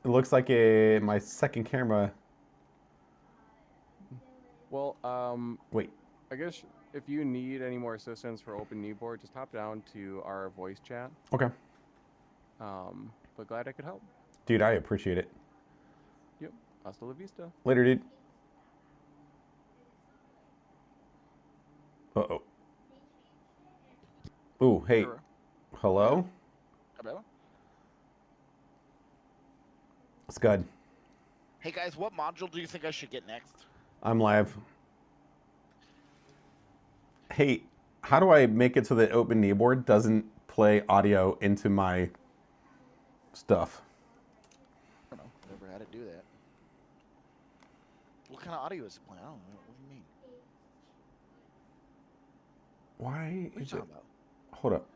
It looks like my second camera. Well, Wait. I guess if you need any more assistance for Open Kneeboard, just hop down to our voice chat. Okay. But glad I could help. Dude, I appreciate it. Yep. Hasta la vista. Later, dude. Uh-oh. Ooh, hey. Hello? Hello? It's good. Hey guys, what module do you think I should get next? I'm live. Hey, how do I make it so that Open Kneeboard doesn't play audio into my stuff? I don't know. Never had it do that. What kind of audio is it playing? I don't know. What do you mean? Why What are you is it? talking about? Hold up.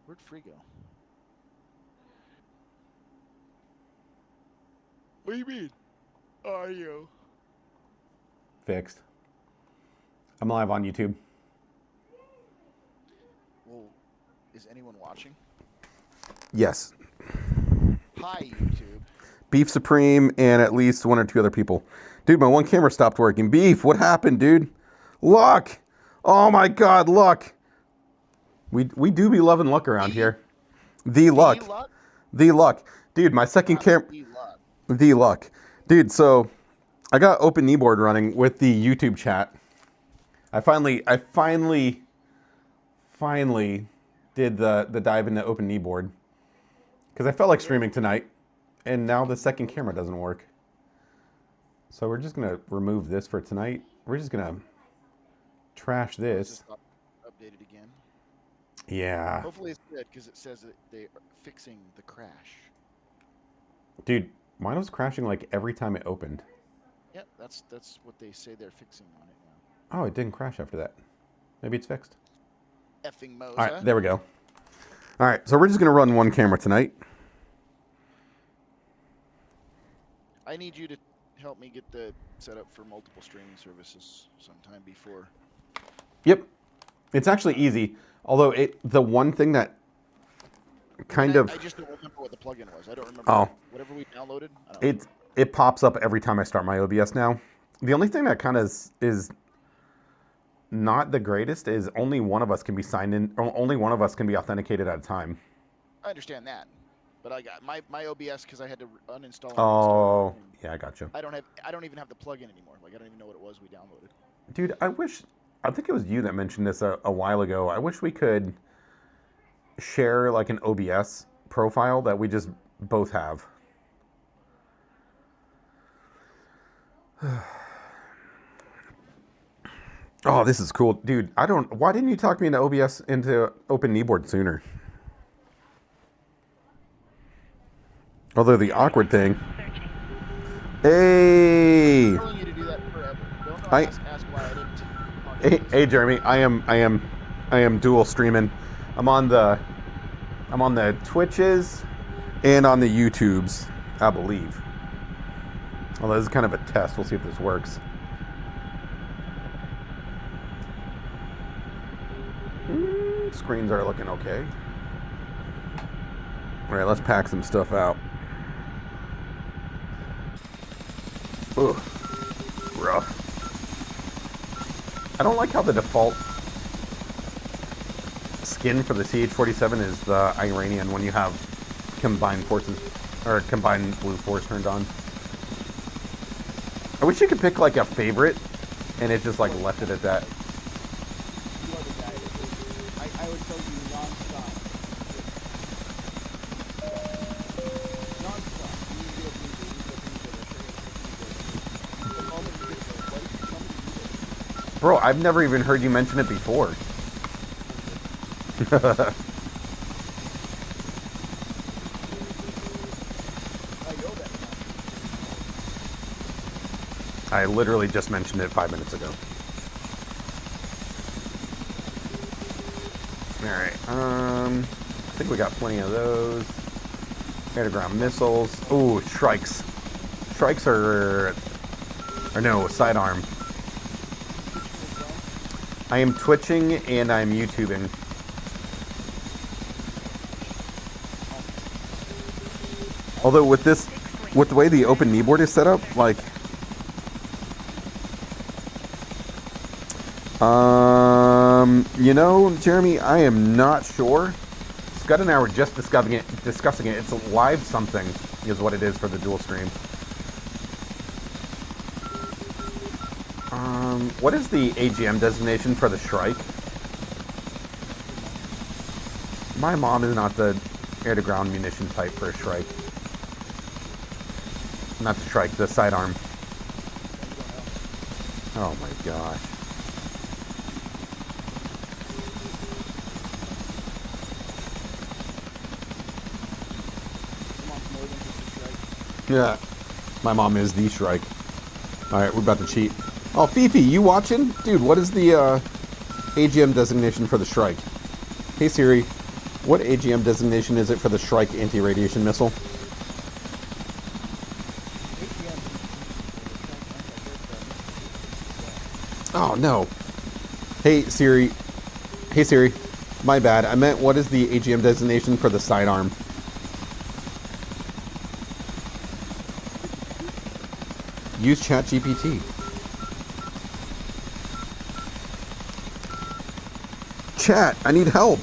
Where'd Free go? What do you mean? Audio. Fixed. I'm live on YouTube. Well, is anyone watching? Yes. Hi, YouTube. Beef Supreme and at least one or two other people. Dude, my one camera stopped working. Beef, what happened, dude? Luck! Oh my god, Luck! We do be loving Luck around here. The Luck. Luck? The Luck. Dude, my second camera... Luck. The Luck. Dude, so I got Open Kneeboard running with the YouTube chat. I finally did the dive into Open Kneeboard because I felt like streaming tonight, and now the second camera doesn't work. So we're just gonna remove this for tonight. We're just gonna trash this. Updated again. Yeah. Hopefully it's good because it says that they are fixing the crash. Dude, mine was crashing like every time it opened. Yep, that's what they say they're fixing on it now. Oh, it didn't crash after that. Maybe it's fixed. Effing Moza. All right, there we go. All right, so we're just gonna run one camera tonight. I need you to help me get the set up for multiple streaming services sometime before. Yep, it's actually easy. Although the one thing that kind of I just don't remember what the plugin was. I don't remember. Oh. Whatever we downloaded. I don't know. it pops up every time I start my OBS now. The only thing that kind of is not the greatest is only one of us can be signed in. Or only one of us can be authenticated at a time. I understand that, but I got my OBS because I had to uninstall. And Oh, reinstall it. yeah, I gotcha. I don't even have the plugin anymore. Like I don't even know what it was we downloaded. Dude, I think it was you that mentioned this a while ago. I wish we could share like an OBS profile that we just both have. Oh, this is cool. Dude, why didn't you talk me into OBS, into Open Kneeboard sooner? Although the awkward thing. Hey! I'm telling you to do that forever. Don't ask why I didn't. Hey, Jeremy, I am dual streaming. I'm on the Twitches and on the YouTubes, I believe. Although this is kind of a test. We'll see if this works. Screens are looking okay. All right, let's pack some stuff out. Ugh, rough. I don't like how the default skin for the CH-47 is the Iranian when you have combined forces, or combined blue force turned on. I wish you could pick like a favorite and it just like left it at that. You are the guy that I would tell you non-stop. Non-stop. You need to go the moment you get the right, tell me to do it. Bro, I've never even heard you mention it before. I know that. I literally just mentioned it 5 minutes ago. Alright, I think we got plenty of those. Air-to-ground missiles. Ooh, Shrikes. Shrikes are no, sidearm. I am twitching and I'm YouTubing. I Although with the way the open kneeboard is set up, like, you know, Jeremy, I am not sure. Scott and I were just discussing it. It's a live something is what it is for the dual stream. What is the AGM designation for the Shrike? My mom is not the air-to-ground munition type for a Shrike. Not the Shrike, the sidearm. Oh my gosh. Yeah. My mom is the Shrike. Alright, we're about to cheat. Oh, Fifi, you watching? Dude, what is the AGM designation for the Shrike? Hey Siri, what AGM designation is it for the Shrike anti-radiation missile? Oh no. Hey Siri. Hey Siri. My bad. I meant what is the AGM designation for the sidearm? Use ChatGPT. Chat, I need help.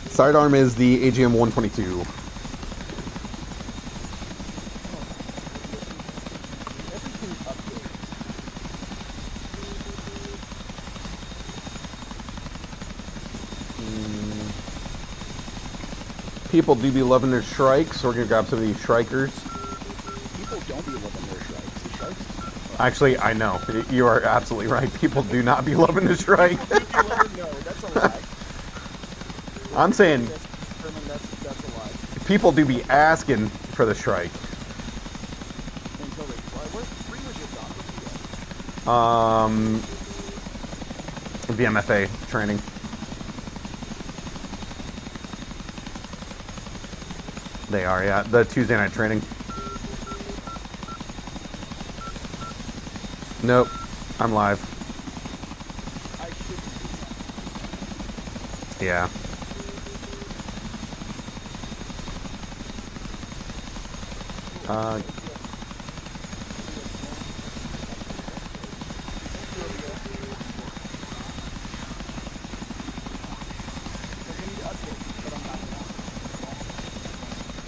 Sidearm is the AGM 122. People do be loving their Shrikes. We're gonna grab some of these Shrikers. People don't be loving their Shrikes. The Shrikes. Actually, I know. You are absolutely right. People do not be loving the Shrike. No, that's a lie. I'm saying That's a lie. people do be asking for the Shrike. Until they fly. Where was your BMFA training. They are, yeah. The Tuesday night training. Nope. I'm live. I should be. Yeah.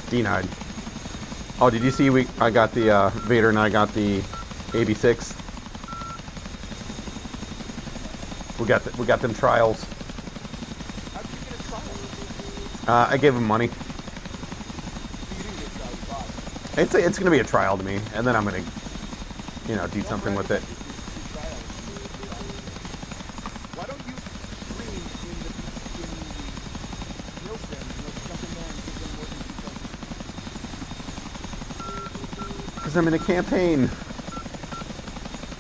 Denied. Oh, did you see I got the Vader and I got the 86. We got them trials. How did you get a trial? I gave him money. You didn't get a trial, you bought it. It's gonna be a trial to me, and then I'm gonna, you know, do something with it. Why don't you stream in the Nielsen, jump in there and give them more than 2,000? Because I'm in a campaign.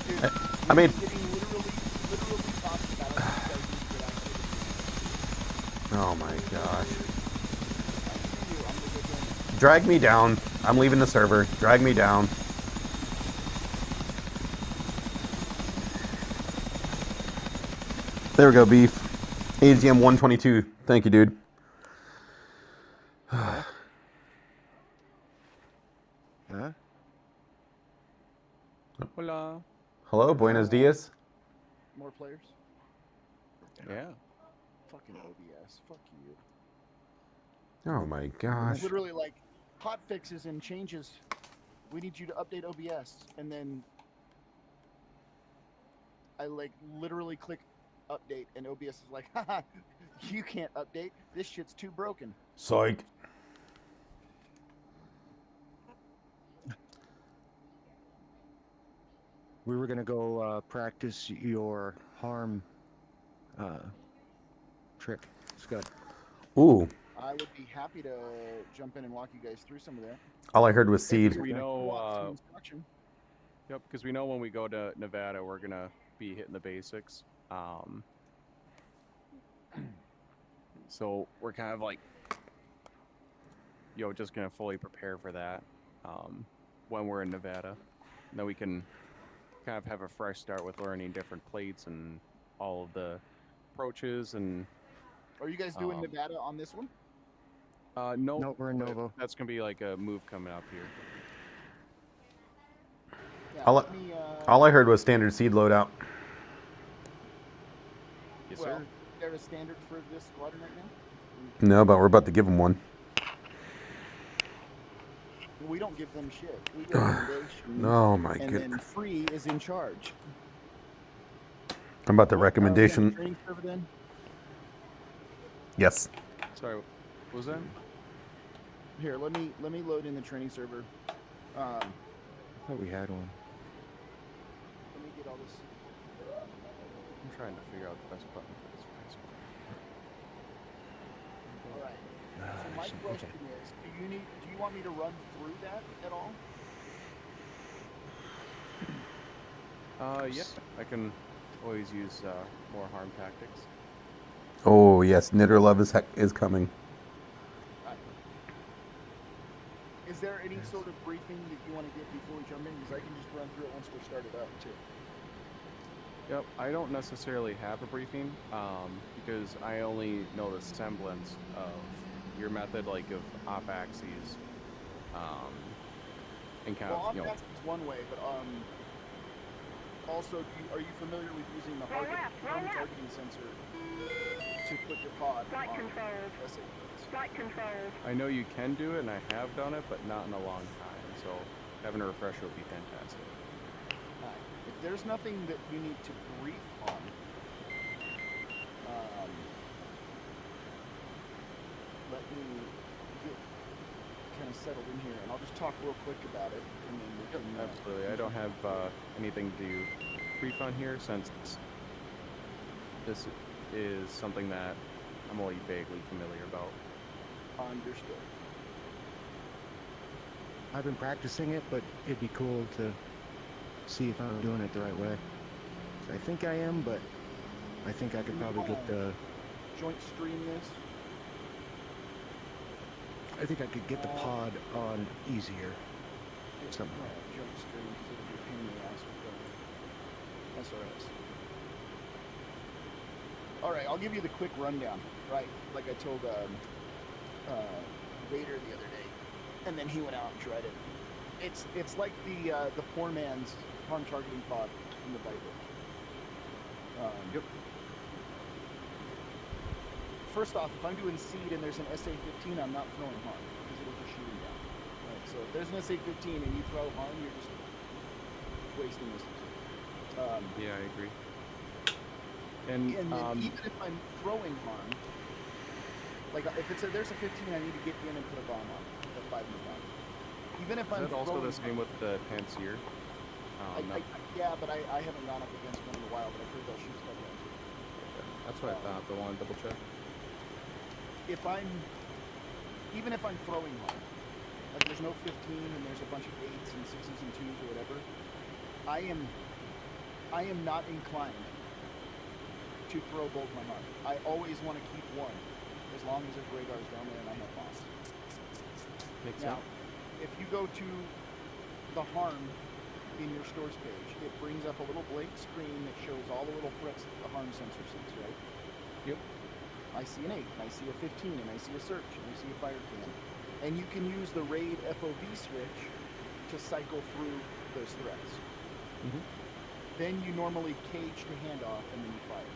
Dude, I mean, literally talking about it. oh my gosh. I'm the good one. Drag me down. I'm leaving the server. Drag me down. There we go, Beef. AGM 122. Thank you, dude. Huh? Hola. Hello, buenos dias. More players? Yeah. Fucking OBS. Fuck you. Oh my gosh. It's literally like hot fixes and changes. We need you to update OBS, and then I like literally click update, and OBS is like, haha, you can't update. This shit's too broken. Psych. We were gonna go practice your harm trick. It's good. Ooh. I would be happy to jump in and walk you guys through some of that. All I heard was seed. We know. Walk through instruction. Yep, because we know when we go to Nevada, we're gonna be hitting the basics. So we're kind of like, just gonna fully prepare for that when we're in Nevada. And then we can kind of have a fresh start with learning different plates and all of the approaches and. Are you guys doing Nevada on this one? No. Nope, we're in but Novo. That's gonna be like a move coming up here. Yeah, I'll let me, All I heard was standard seed loadout. Yes, well, sir. is there a standard for this squadron right now? No, but we're about to give them one. We don't give them shit. We give recommendations. Oh my And goodness. then free is in charge. I'm about the What, recommendation. training server then? Yes. Sorry, what was that? Here, let me load in the training server. I thought we had one. Let me get all this. I'm trying to figure out the best button for this. All right. So my Okay. question is, do you want me to run through that at all? Yeah, I can always use more harm tactics. Oh yes, Nitterlove is coming. Is there any sort of briefing that you want to get before we jump in? Because I can just run through it once we're started up too. Yep, I don't necessarily have a briefing because I only know the semblance of your method, like of op axes, and kind Well, of, you know. that's one way, but also, are you familiar with using the hard targeting sensor to put your pod Flight on controls. SA units? Flight controls. I know you can do it, and I have done it, but not in a long time. So having a refresher would be fantastic. Alright. If there's nothing that you need to brief on, let me get kind of settled in here, and I'll just talk real quick about it, and then we can. Absolutely. I don't have anything to brief on here since this is something that I'm only vaguely familiar about. Understood. I've been practicing it, but it'd be cool to see if I'm doing it the right way. I think I am, but I think I could probably get the. Joint stream this. I think I could get the pod on easier. Somehow. Joint stream because it'll be a pain in the ass with SRS. All right, I'll give you the quick rundown. Right, like I told Vader the other day, and then he went out and tried it. It's like the poor man's harm targeting pod in the Viper. Yep. First off, if I'm doing seed and there's an SA-15, I'm not throwing harm because it'll just shoot him down. Right, so if there's an SA-15 and you throw harm, you're just wasting missiles. Yeah, I agree. And And then even if I'm throwing harm, like if there's a 15, I need to get in and put a bomb on it, a 5 minute bomb. Even if is I'm that also the throwing same with the Pansier? yeah, but I haven't gone up against one in a while, but I've heard they'll shoot stuff down too. That's what I thought, but I want to double check. Even if I'm throwing harm, like there's no 15 and there's a bunch of 8s and 6s and 2s or whatever, I am not inclined to throw both my harm. I always want to keep one, as long as there's radars down there and I have boss. Makes Now, sense. if you go to the harm in your stores page, it brings up a little blank screen that shows all the little threats that the harm sensor sees, right? Yep. I see an 8, and I see a 15, and I see a search, and I see a fire can. And you can use the RAID FOV switch to cycle through those threats. Mhm. Then you normally cage to handoff, and then you fire.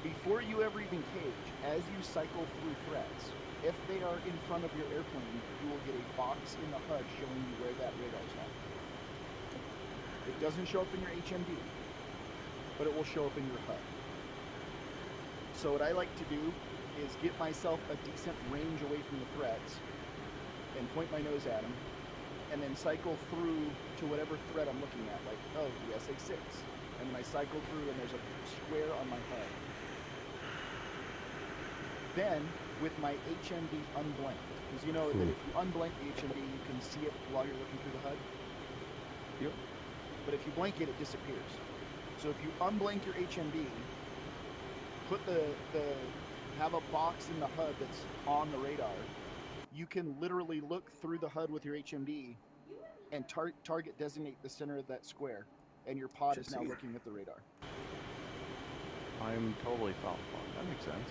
Before you ever even cage, as you cycle through threats, if they are in front of your airplane, you will get a box in the HUD showing you where that radar's at. It doesn't show up in your HMD, but it will show up in your HUD. So what I like to do is get myself a decent range away from the threats and point my nose at them, and then cycle through to whatever threat I'm looking at, like, oh, the SA-6. And then I cycle through and there's a square on my HUD. Then, with my HMD unblanked, because you know that if you unblank the HMD, you can see it while you're looking through the HUD. Yep. But if you blank it, it disappears. So if you unblank your HMD, put have a box in the HUD that's on the radar, you can literally look through the HUD with your HMD and target designate the center of that square, and your pod is now looking at the radar. I'm totally following. That makes sense.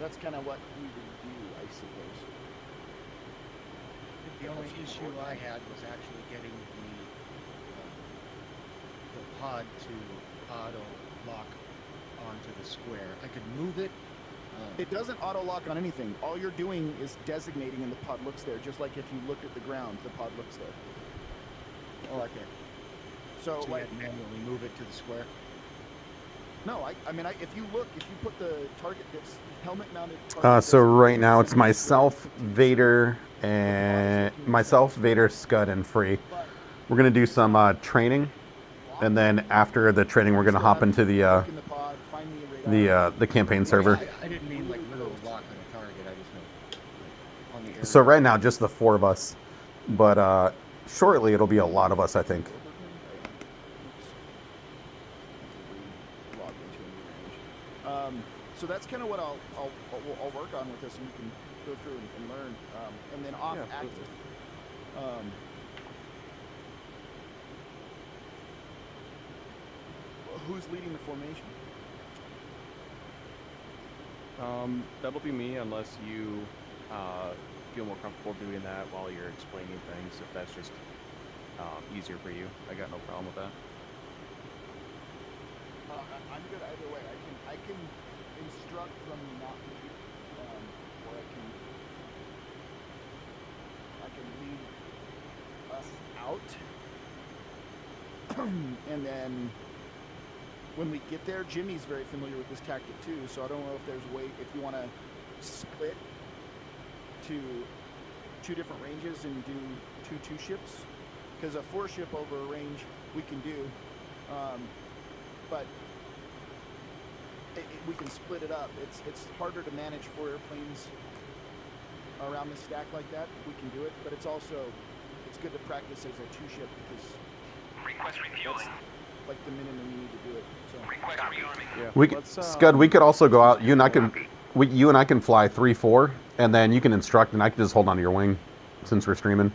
So that's kind of what we would do, I suppose. The only issue I had was actually getting the pod to auto lock onto the square. I could move it. It doesn't auto lock on anything. All you're doing is designating, and the pod looks there. Just like if you looked at the ground, the pod looks there. Oh, okay. So So you like, had to manually move it to the square. no, if you put the target, this helmet-mounted. So right now it's myself, Vader, and myself, Vader, Scud, and Free. We're gonna do some training, and then after the training, we're gonna hop into the campaign server. I didn't mean like literal lock on the target. I just meant on the air. So right now, just the 4 of us, but shortly it'll be a lot of us, I think. So that's kind of what I'll work on with this, and you can go through and learn, and then off Yeah, axis. Who's leading the formation? That'll be me, unless you feel more comfortable doing that while you're explaining things. If that's just easier for you, I got no problem with that. I'm good either way. I can instruct from not lead, or I can lead us out, and then when we get there, Jimmy's very familiar with this tactic too. So I don't know if there's a way, if you want to split to 2 different ranges and do 2 ships, because a 4 ship over a range we can do, but we can split it up. It's harder to manage 4 airplanes around the stack like that. We can do it, but it's good to practice as a 2 ship, because Request refueling. like the minimum you need to do it. So Request rearming. Yeah. We could, Scud, we could also go out. You and I can fly 3-4, and then you can instruct, and I can just hold onto your wing, since we're streaming.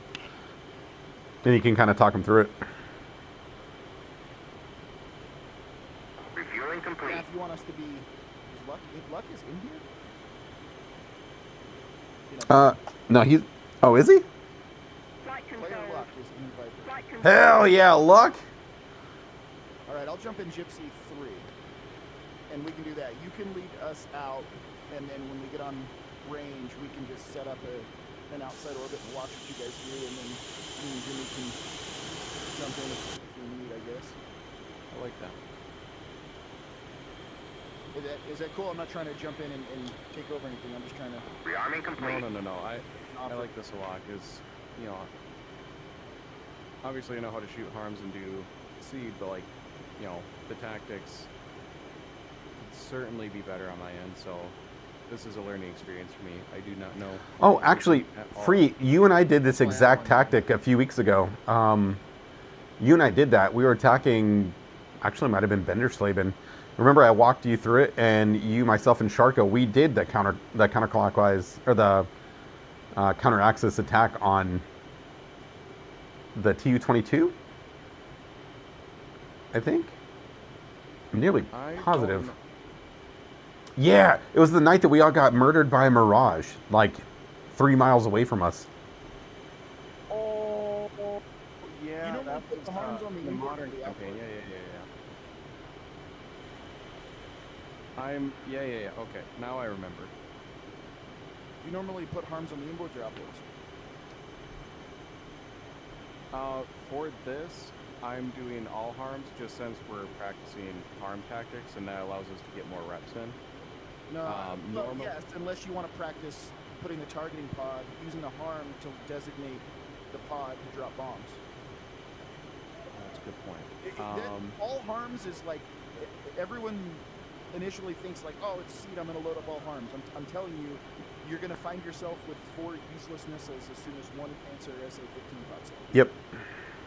Then you can kind of talk them through it. Refueling complete. yeah, if you want us to be, Luck is in here. You know, No, he's. Oh, is he? Flight player control. Luck is in Viper. Flight control. Hell yeah, Luck. All right, I'll jump in Gypsy 3, and we can do that. You can lead us out, and then when we get on range, we can just set up an outside orbit and watch what you guys do, and then me and Jimmy can jump in if we need, I guess. I like that. Is that cool? I'm not trying to jump in and take over anything. I'm just trying to. Rearming complete. No. I like this a lot, because, you know, obviously I know how to shoot harms and do seed, but, like, you know, the tactics could certainly be better on my end, so this is a learning experience for me. I do not know. Oh, actually, at all. Free, you and I did this exact tactic a few weeks ago. You and I did that. We were attacking, actually, it might have been Benderslaben. Remember, I walked you through it, and you, myself, and Sharko, we did the counterclockwise, or the counter-axis attack on the Tu-22, I think. I'm nearly I positive. don't- Yeah, it was the night that we all got murdered by a Mirage, like 3 miles away from us. Oh, yeah. You know that what put was, the harms on the the inboard modern or the campaign. outboard? Yeah. Okay, now I remember. You normally put harms on the inboards or outboards? For this, I'm doing all harms, just since we're practicing harm tactics, and that allows us to get more reps in. No, well, normal- yes, unless you want to practice putting the targeting pod, using the harm to designate the pod to drop bombs. That's a good point. All harms is like, everyone initially thinks like, oh, it's seed, I'm going to load up all harms. I'm telling you, you're going to find yourself with 4 useless missiles as soon as 1 Panzer SA-15 pops up. Yep.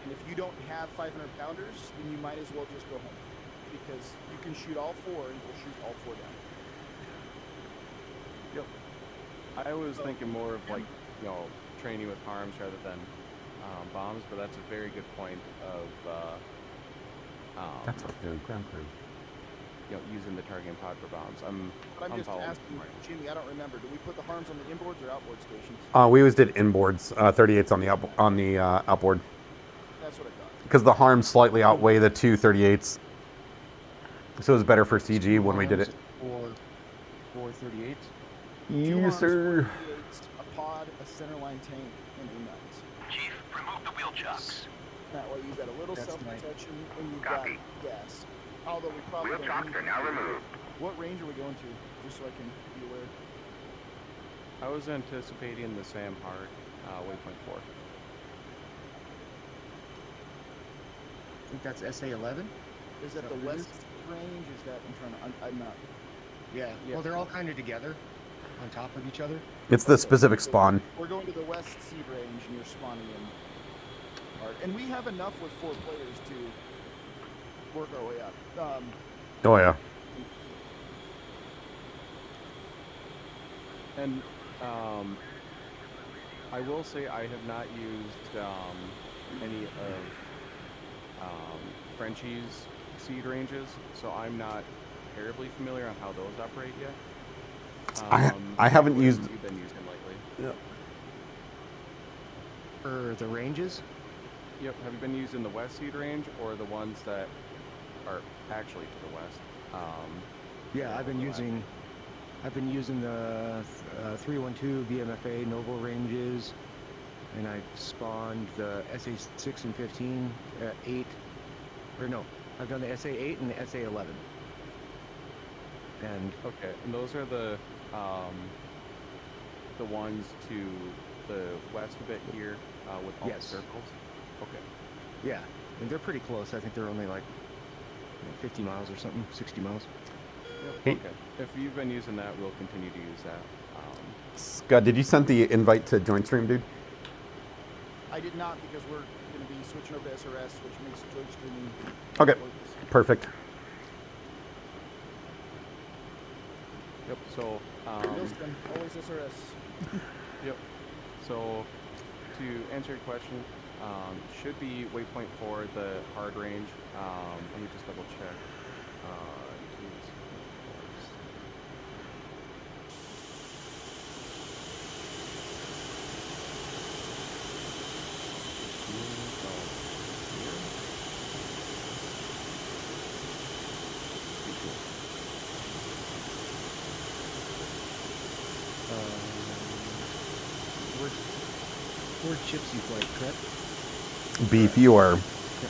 And if you don't have 500 pounders, then you might as well just go home, because you can shoot all 4 and you'll shoot all 4 down. Yep. I was thinking more of, like, you know, training with harms rather than bombs, but that's a very good point of That's a good ground crew. using the targeting pod for bombs. But I'm I'm just following. asking, Jimmy. I don't remember. Do we put the harms on the inboards or outboard stations? We always did inboards, 38s on the outboard, That's what I thought. because the harms slightly outweigh the two 38s. So it was better for CG when we did it. Or 438s. Two Yes, harms, sir. 48s, a pod, a centerline tank, and A9s. Chief, remove the wheel chocks. That way you've got a little That's self-protection and you've Copy. got gas. Although we probably Wheel don't chocks need are now to. removed. What range are we going to? Just so I can be aware. I was anticipating the Sam Hart waypoint 4. I think that's SA11. Is that that the what it west range? Is that in front of? I'm not. Yeah. Yeah. Well, they're all kind of together, on top of each other. It's the specific spawn. We're going to the west seed range, and you're spawning in. Hard. And we have enough with 4 players to work our way up. Oh yeah. And I will say I have not used any of Frenchie's seed ranges, so I'm not terribly familiar on how those operate yet. I haven't what used- have you been using lately? For the ranges. Yep. Have you been using the west seed range or the ones that are actually to the west? Yeah, I've been using the 312 VMFA Novo ranges, and I spawned the SA6 and 15, 8, or no, I've done the SA8 and the SA11. And Okay, and those are the ones to the west a bit here with all Yes. the circles. Okay. yeah, and they're pretty close. I think they're only like 50 miles or something, 60 miles. Yep. Hey. Okay. If you've been using that, we'll continue to use that. Scott, did you send the invite to joint stream, dude? I did not because we're going to be switching over to SRS, which makes joint streaming. Okay. pointless. Perfect. Yep. So. Wilson, always SRS. Yep. So, to answer your question, should be waypoint 4, the hard range. Let me just double check. Word Gypsy flight, correct? Beef, you are.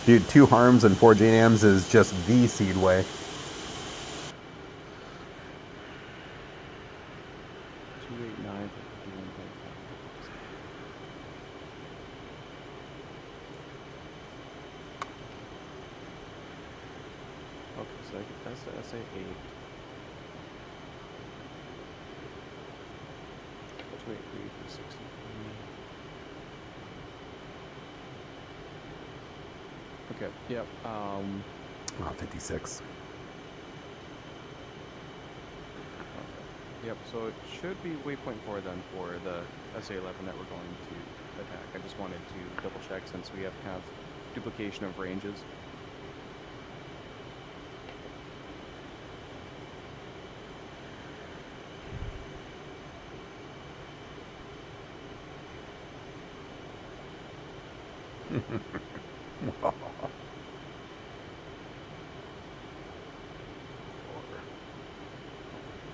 Dude, 2 harms and 4 JNMs is just the seed way. 289 for 51.5. Okay, so that's the SA8. 283 for 63. Okay, yep. Oh, 56. Yep, so it should be waypoint 4 then for the SA-11 that we're going to attack. I just wanted to double check since we have kind of duplication of ranges.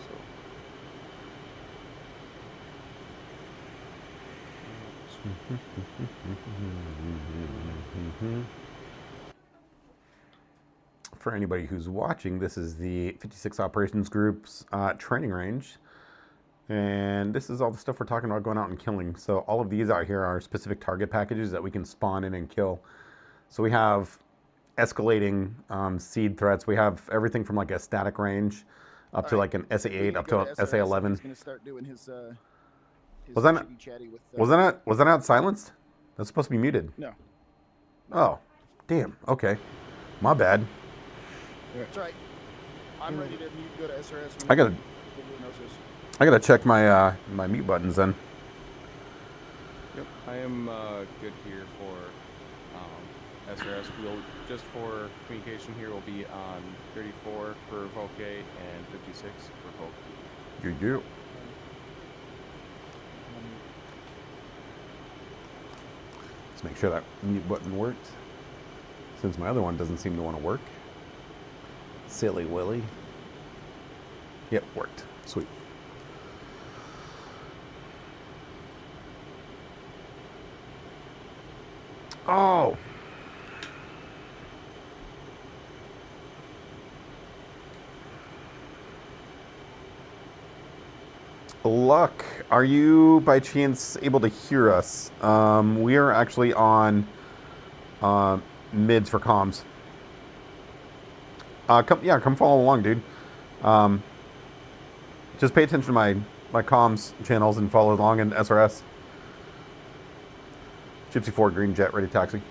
So, For anybody who's watching, this is the 56 Operations Group's training range. And this is all the stuff we're talking about going out and killing. So all of these out here are specific target packages that we can spawn in and kill. So we have escalating seed threats. We have everything from like a static range up to Alright, like an We SA8 need to up go to SRS, SA11. He's going to start doing his Was that not- chatty with. Was that not silenced? That's supposed to be muted. No. Oh, damn. Okay, my bad. That's right. I'm ready to go to SRS. I gotta- Everyone knows this. I gotta check my my mute buttons then. yep, I am good here for SRS. We'll just for communication here, will be on 34 for Volkgate and 56 for Volk. You. Let's make sure that mute button works. Since my other one doesn't seem to want to work. Silly Willy. Yep, worked. Sweet. Oh! Luck, are you by chance able to hear us? We are actually on mids for comms. Come follow along, dude. Just pay attention to my comms channels and follow along in SRS. Gypsy 4, green jet, ready taxi.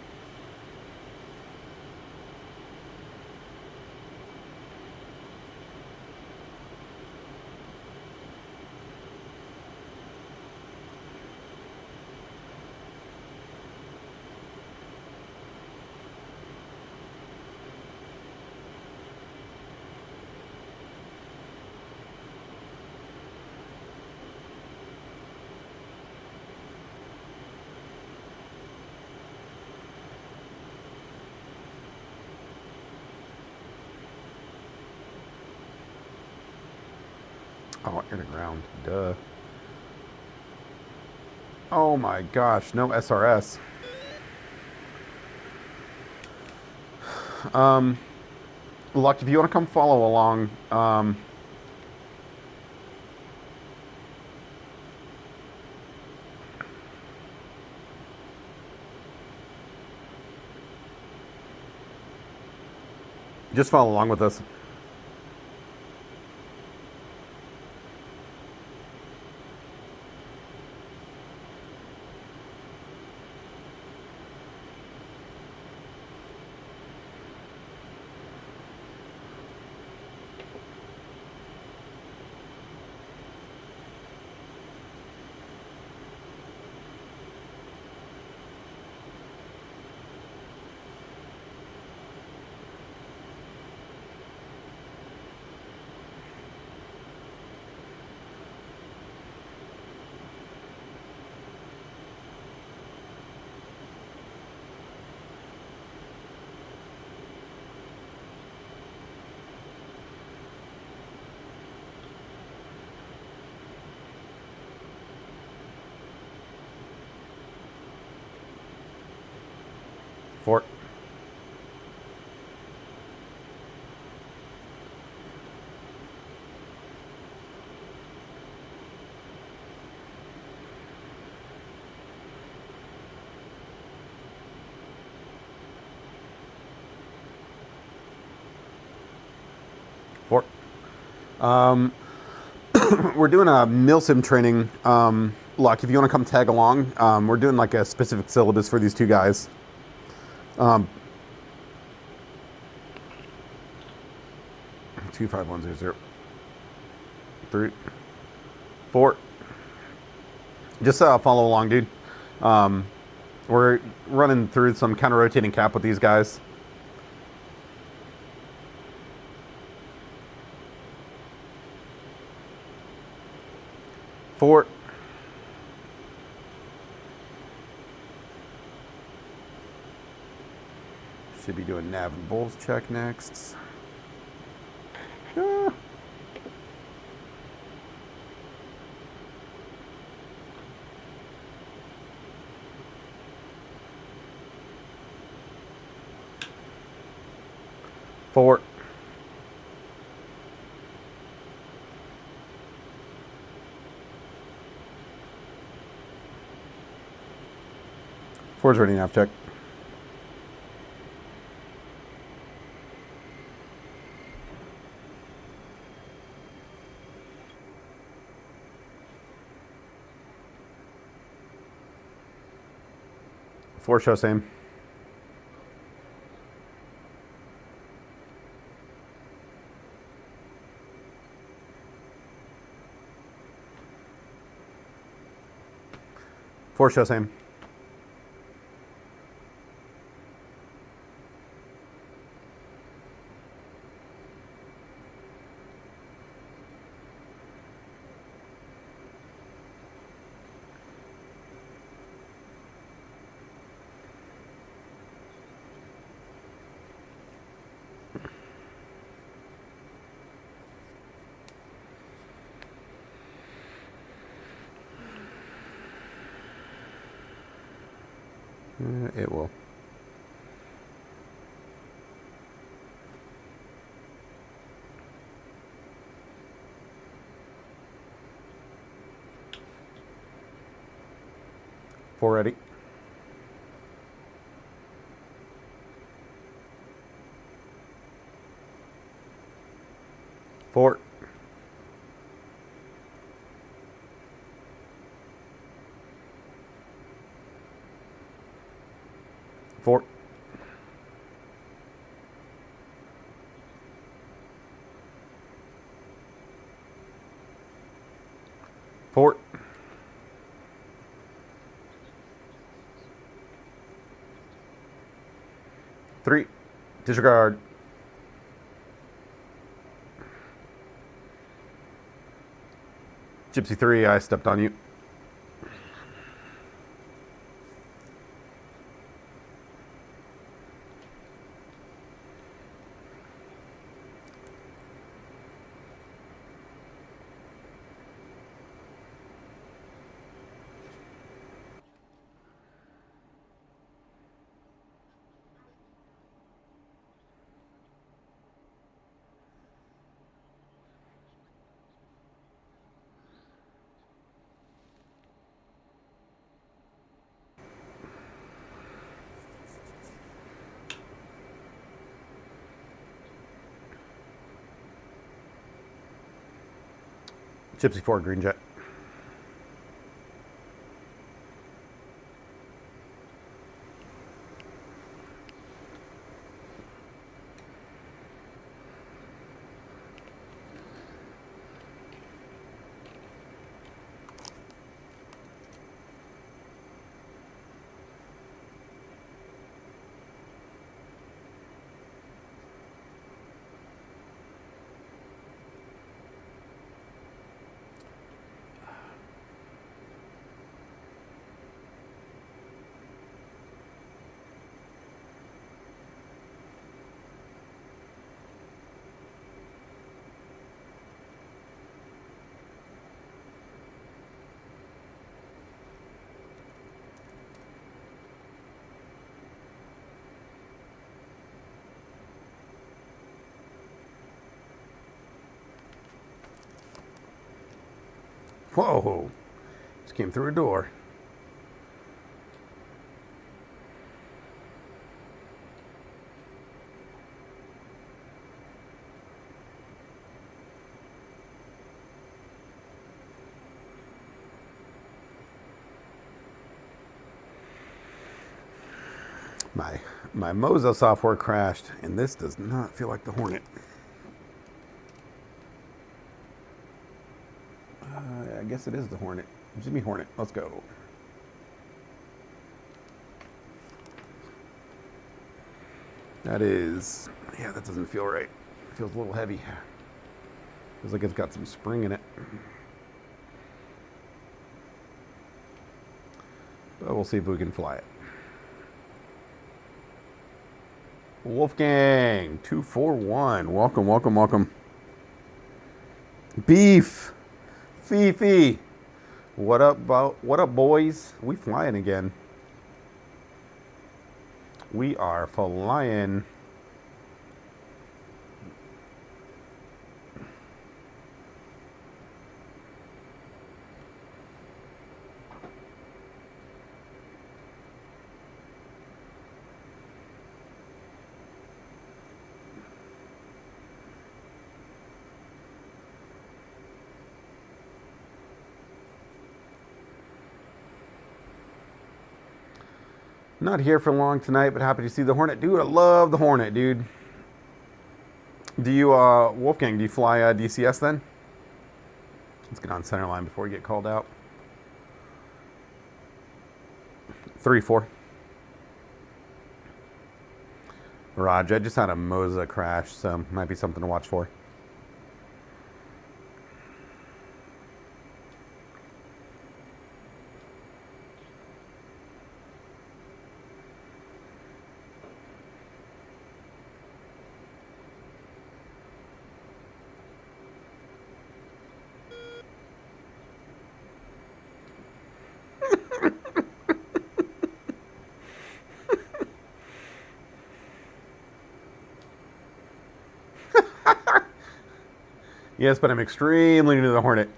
Oh, air to ground. Duh. Oh my gosh, no SRS. Luck, if you want to come follow along, just follow along with us. Fort. Fort. We're doing a MILSIM training. Luck, if you want to come tag along, we're doing like a specific syllabus for these two guys. 25100 3 4. Just follow along, dude. We're running through some counter rotating cap with these guys. Fort. Should be doing nav and bulls check next. Ah. Fort. Fort's ready nav check. Four show same. Four show same. It will. Four ready. Four. Four. Four. Three. Disregard. Gypsy 3, I stepped on you. Gypsy 4, green jet. Whoa, just came through a door. My Mozo software crashed, and this does not feel like the Hornet. I guess it is the Hornet. Jimmy Hornet, let's go. That is, yeah, that doesn't feel right. It feels a little heavy. Feels like it's got some spring in it. But we'll see if we can fly it. Wolfgang 241. Welcome, welcome, welcome. Beef. Fifi. What up, boys? We flying again. We are flying. Not here for long tonight, but happy to see the Hornet. Dude, I love the Hornet, dude. Do you, Wolfgang, do you fly DCS then? Let's get on center line before we get called out. 3-4. Roger, I just had a Moza crash, so might be something to watch for. Yes, but I'm extremely new to the Hornet.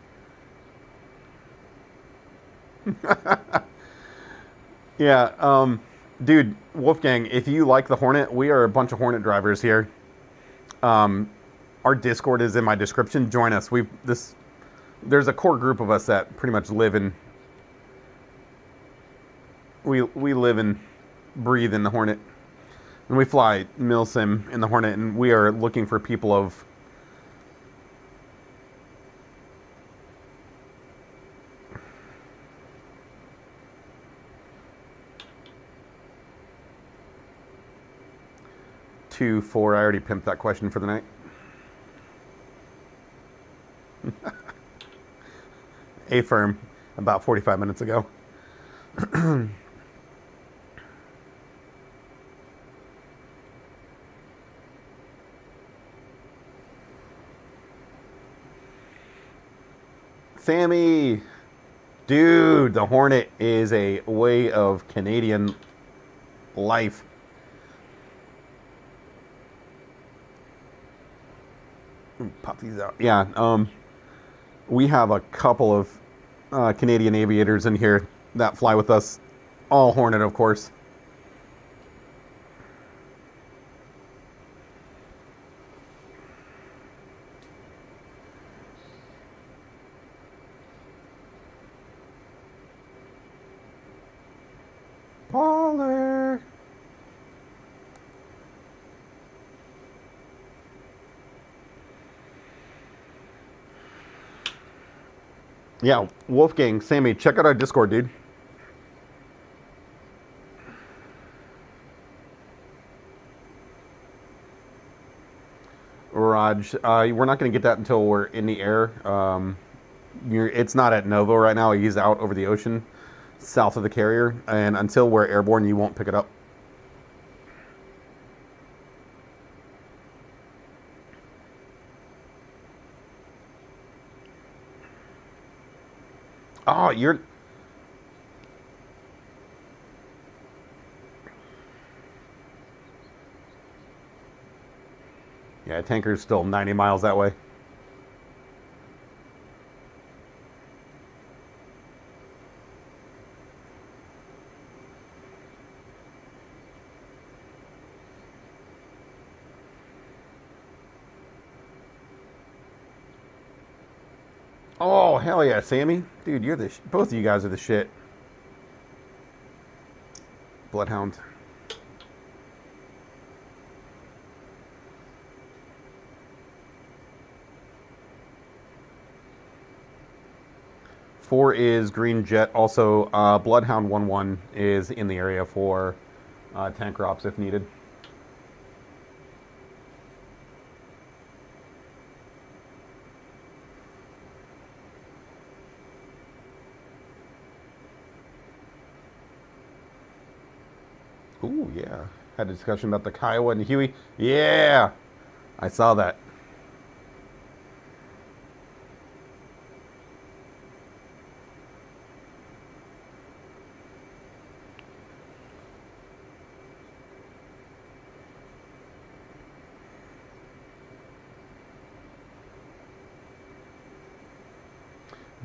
Yeah, dude, Wolfgang, if you like the Hornet, we are a bunch of Hornet drivers here. Our Discord is in my description. Join us. There's a core group of us that pretty much live in. We live and breathe in the Hornet, and we fly Milsim in the Hornet, and we are looking for people of. Two, four. I already pimped that question for the night. A firm, about 45 minutes ago. Sammy, dude, the Hornet is a way of Canadian life. Pop these out. Yeah, we have a couple of Canadian aviators in here that fly with us. All Hornet, of course. Baller. Yeah, Wolfgang, Sammy, check out our Discord, dude. Raj, we're not going to get that until we're in the air. It's not at Novo right now. He's out over the ocean, south of the carrier, and until we're airborne, you won't pick it up. Oh, you're... Yeah, tanker's still 90 miles that way. Oh, hell yeah, Sammy. Dude, you're the both of you guys are the shit. Bloodhound. Four is Green Jet. Also, Bloodhound 1-1 is in the area for tanker ops if needed. Ooh, yeah. Had a discussion about the Kiowa and the Huey. Yeah! I saw that.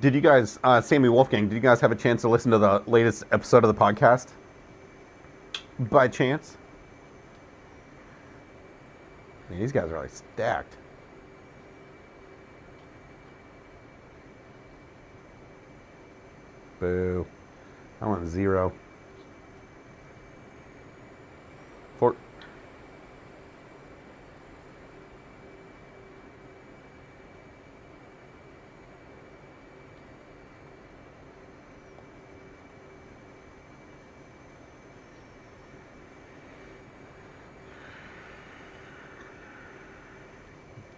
Did you guys, Sammy Wolfgang, did you guys have a chance to listen to the latest episode of the podcast? By chance? Man, these guys are like stacked. Boo. I want 0. 4.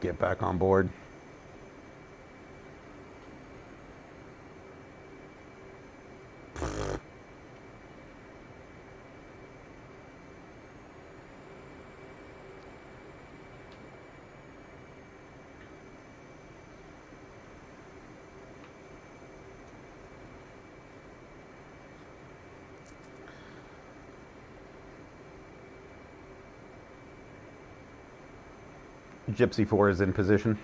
Get back on board. Gypsy 4 is in position.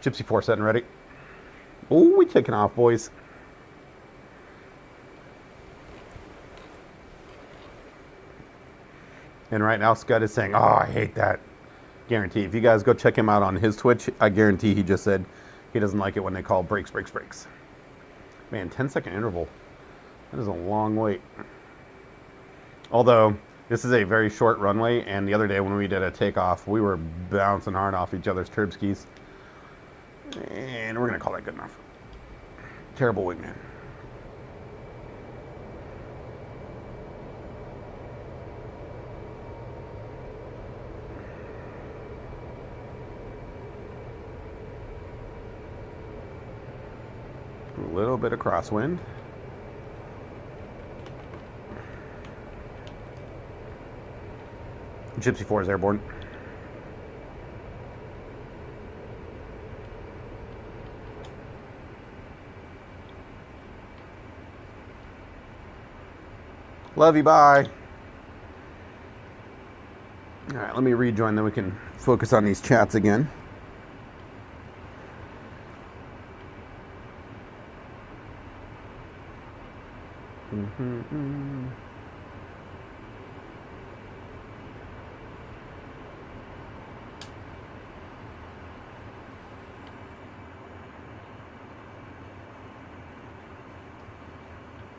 Gypsy 4 setting ready. Oh, we taking off, boys. And right now, Scud is saying, oh, I hate that. Guarantee. If you guys go check him out on his Twitch, I guarantee he just said he doesn't like it when they call brakes, brakes, brakes. Man, 10-second interval. That is a long wait. Although, this is a very short runway, and the other day when we did a takeoff, we were bouncing hard off each other's turb skis. And we're going to call that good enough. Terrible wingman. A little bit of crosswind. Gypsy 4 is airborne. Love you, bye. All right, let me rejoin, then we can focus on these chats again.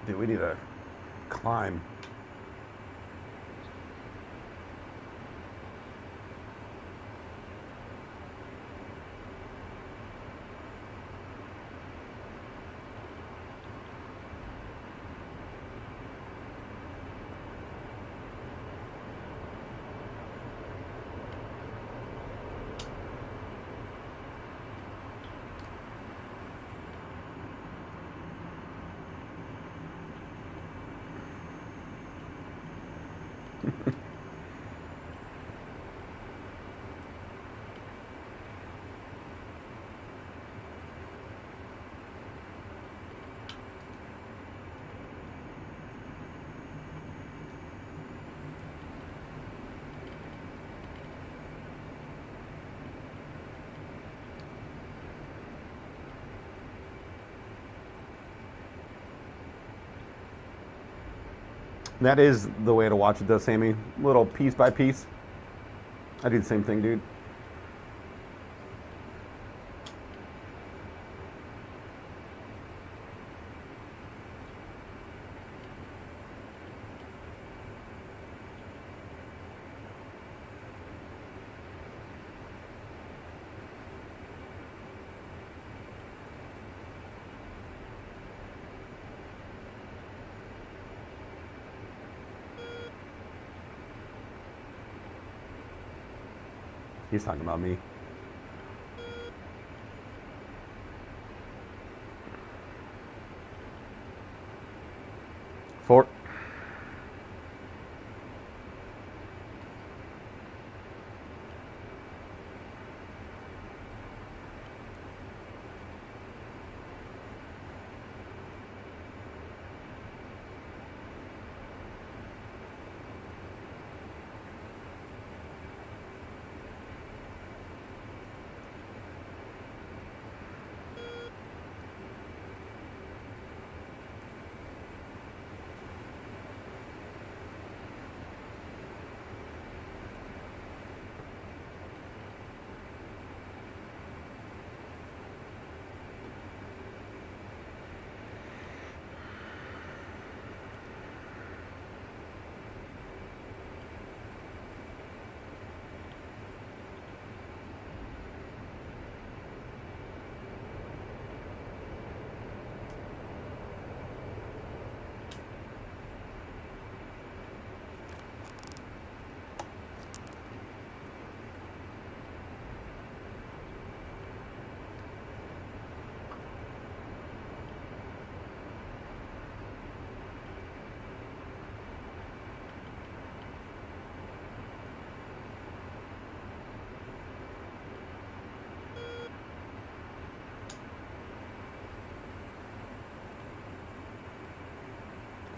Dude, we need to climb. That is the way to watch it, though, Sammy. Little piece by piece. I do the same thing, dude. He's talking about me. Four.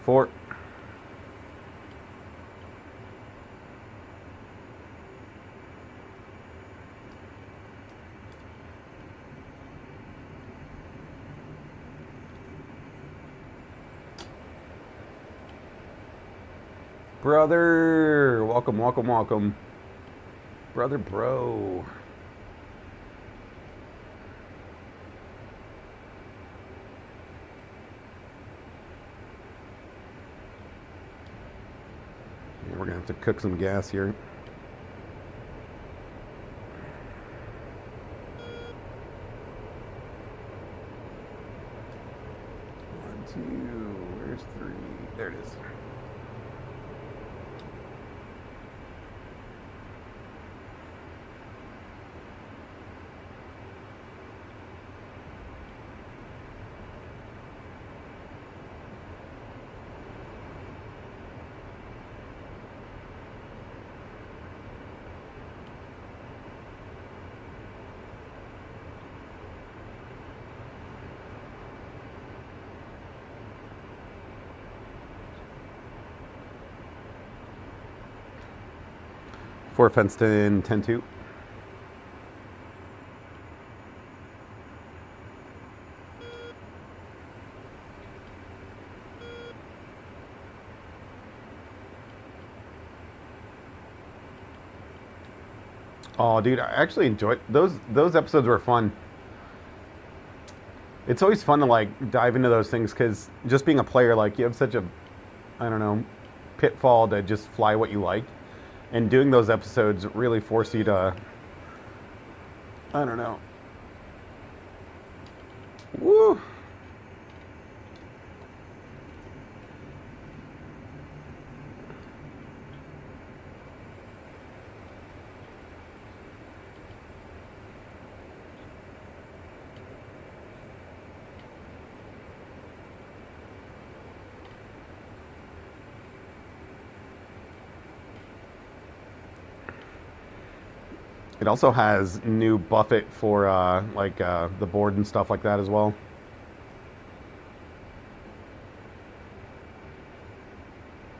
Four. Brother, welcome, welcome, welcome. Brother, bro. Yeah, we're gonna have to cook some gas here. One, two, where's three? There it is. Four fenced in, 10-2. Oh, dude, I actually enjoyed those. Those episodes were fun. It's always fun to like dive into those things because just being a player, like you have such a, I don't know, pitfall to just fly what you like, and doing those episodes really force you to, I don't know. Woo. It also has new Buffet for the board and stuff like that as well.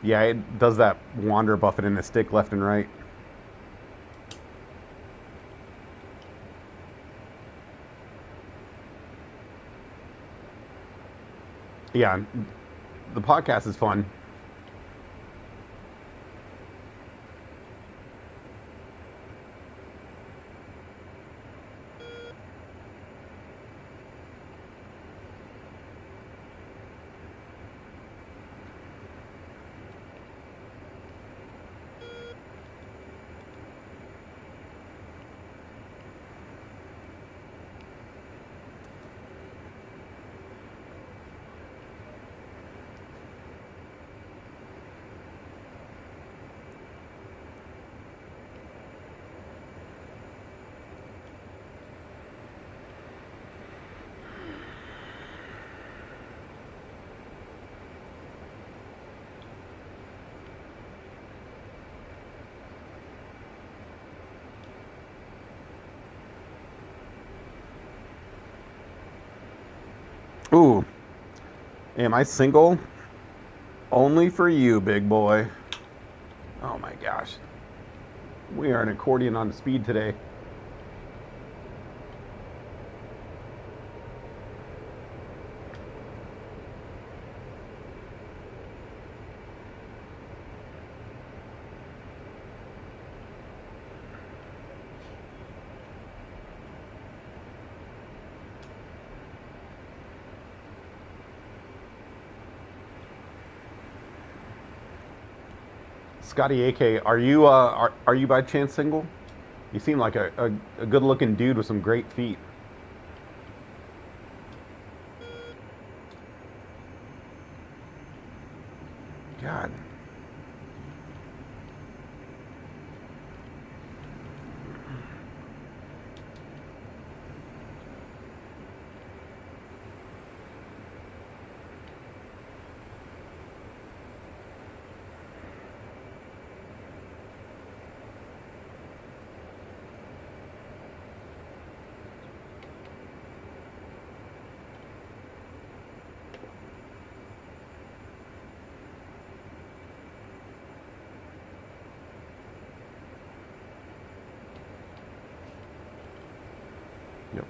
Yeah, it does that wander Buffet in the stick left and right. Yeah, the podcast is fun. Ooh, am I single? Only for you, big boy. Oh my gosh. We are an accordion on speed today. Scotty AK, are you by chance single? You seem like a good looking dude with some great feet. God. Yep.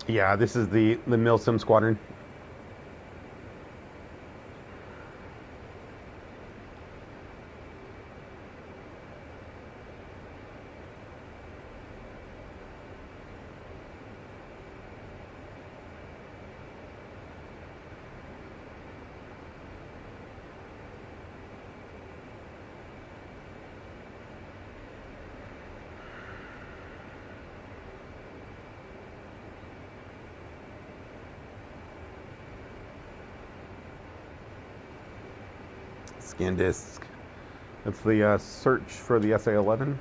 Yeah, this is the Milsim Squadron. Scan disk. That's the search for the SA-11.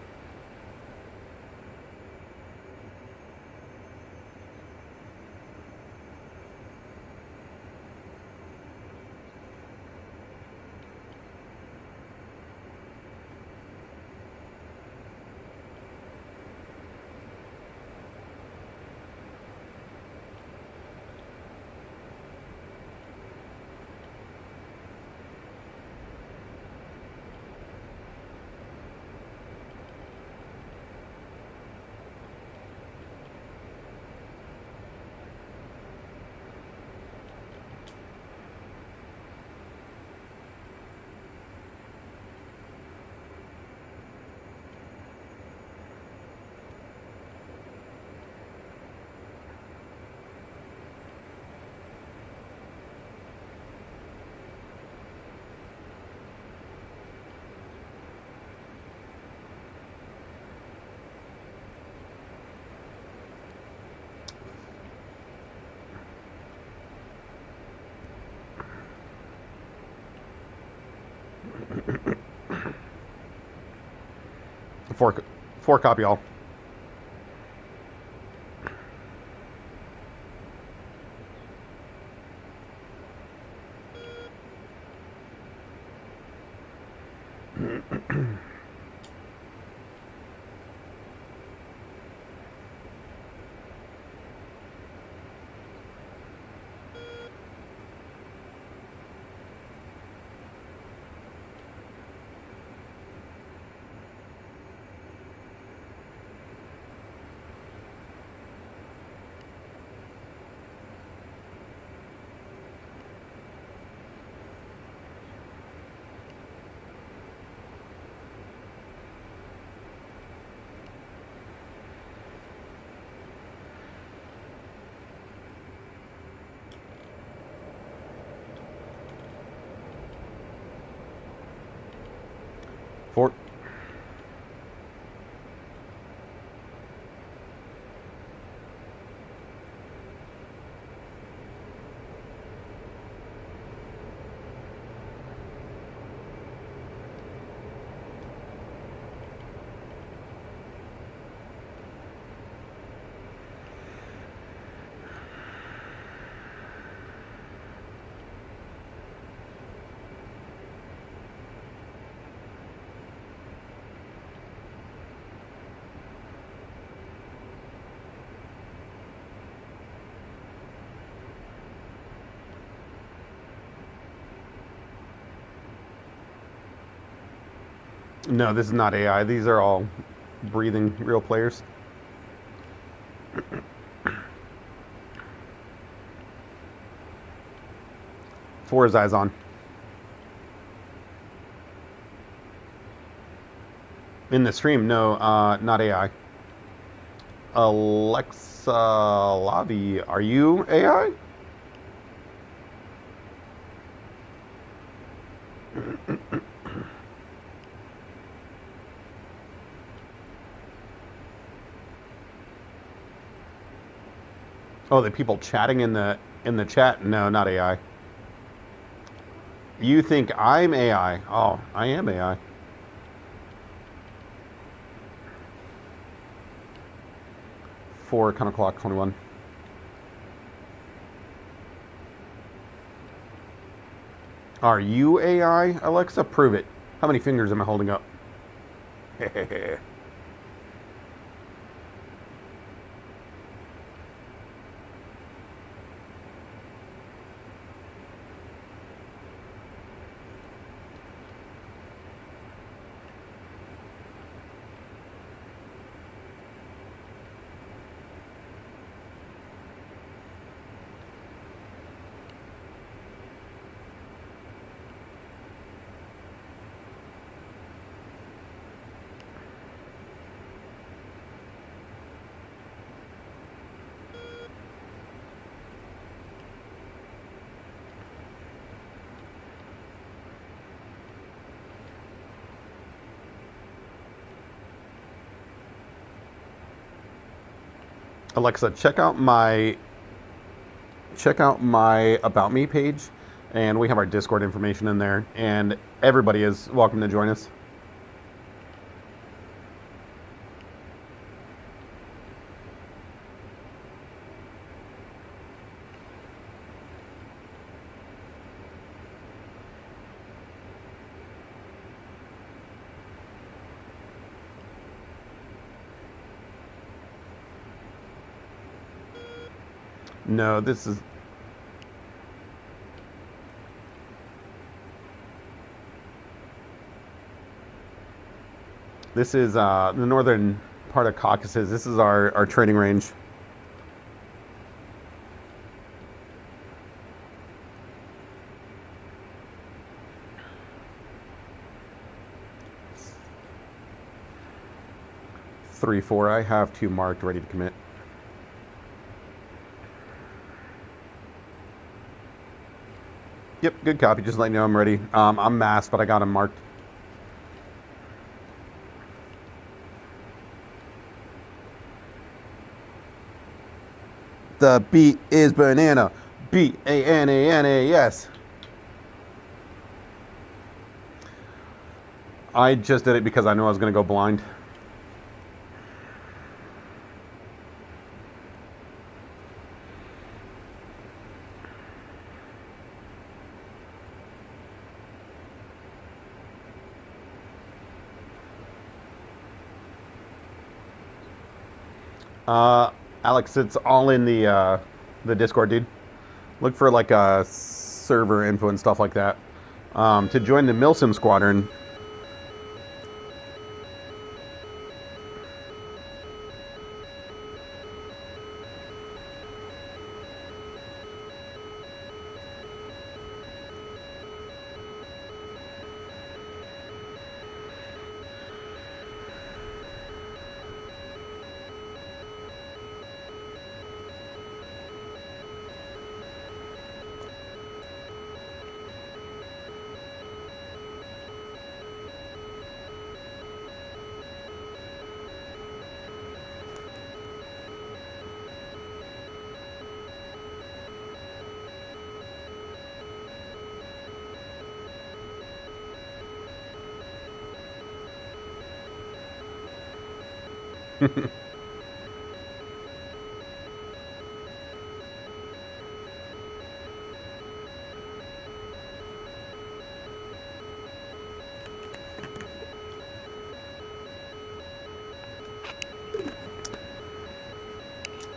Four copy all. Four. No, this is not AI. These are all breathing real players. Four is eyes on. In the stream, no, not AI. Alexa Lavi, are you AI? Oh, the people chatting in the chat? No, not AI. You think I'm AI? Oh, I am AI. Four, kind of clock, 21. Are you AI, Alexa? Prove it. How many fingers am I holding up? Alexa, check out my About Me page, and we have our Discord information in there, and everybody is welcome to join us. No, this is... This is the northern part of Caucasus. This is our training range. Three, four. I have 2 marked, ready to commit. Yep, good copy. Just letting you know I'm ready. I'm masked, but I got him marked. The beat is banana. B-A-N-A-N-A-S. I just did it because I knew I was going to go blind. Alex, it's all in the Discord, dude. Look for like a server info and stuff like that. To join the Milsim Squadron.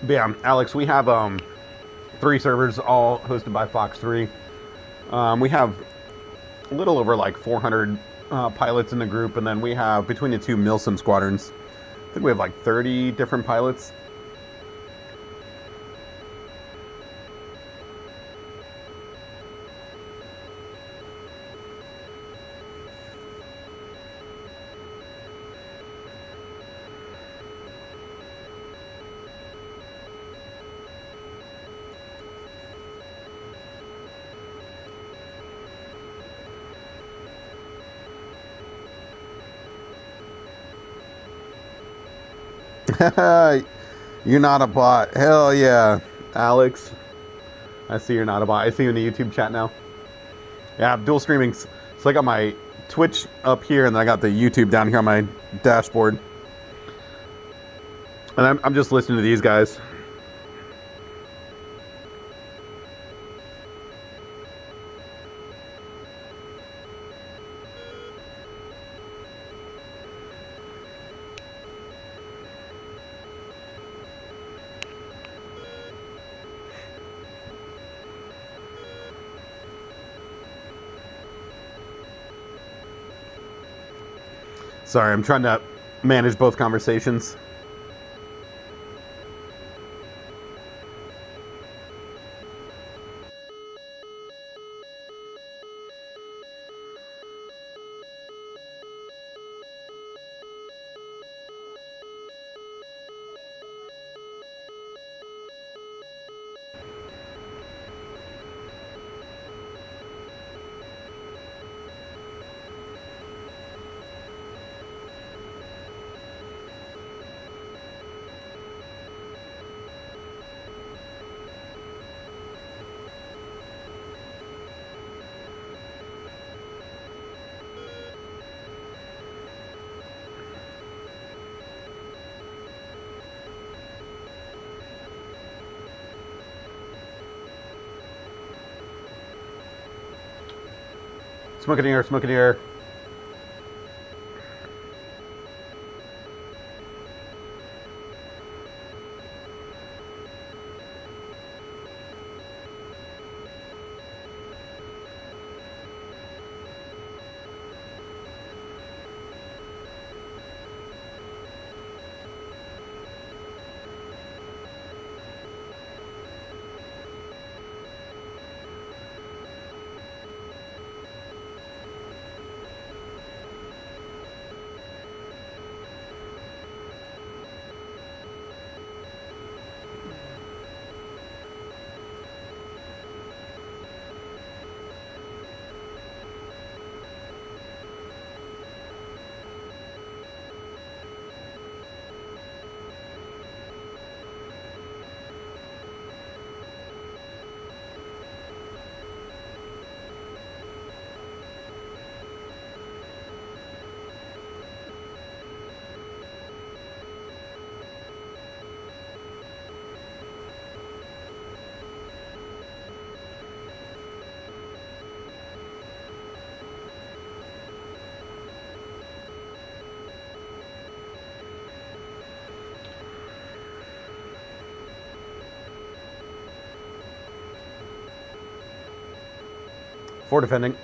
Yeah, Alex, we have 3 servers, all hosted by Fox 3. We have a little over like 400 pilots in the group, and then we have, between the 2 Milsim squadrons, I think we have like 30 different pilots. You're not a bot. Hell yeah, Alex. I see you're not a bot. I see you in the YouTube chat now. Yeah, dual streaming. So I got my Twitch up here, and then I got the YouTube down here on my dashboard. And I'm just listening to these guys. Sorry, I'm trying to manage both conversations. Smoke in the air, smoke in the air. Four defending.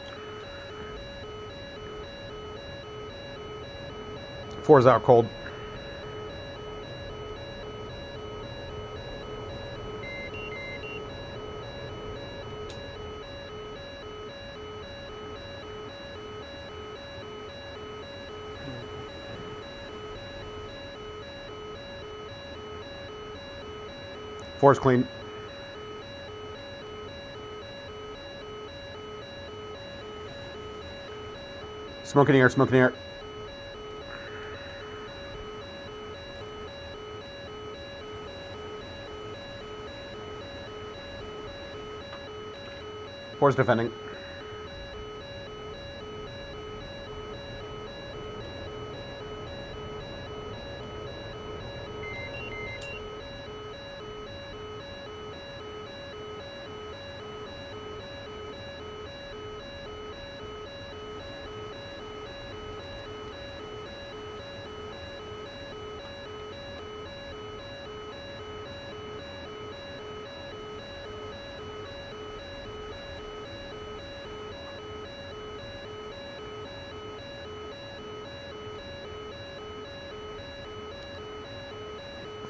Four's out cold. Four's clean. Smoke in the air, smoke in the air. Four's defending.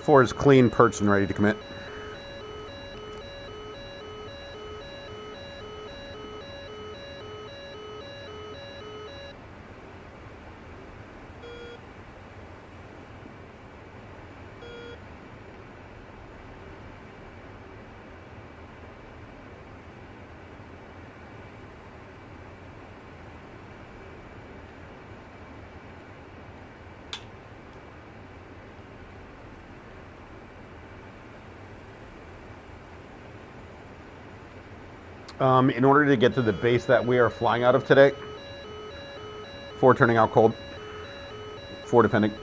Four is clean, perched, and ready to commit. In order to get to the base that we are flying out of today, four turning out cold, four defending.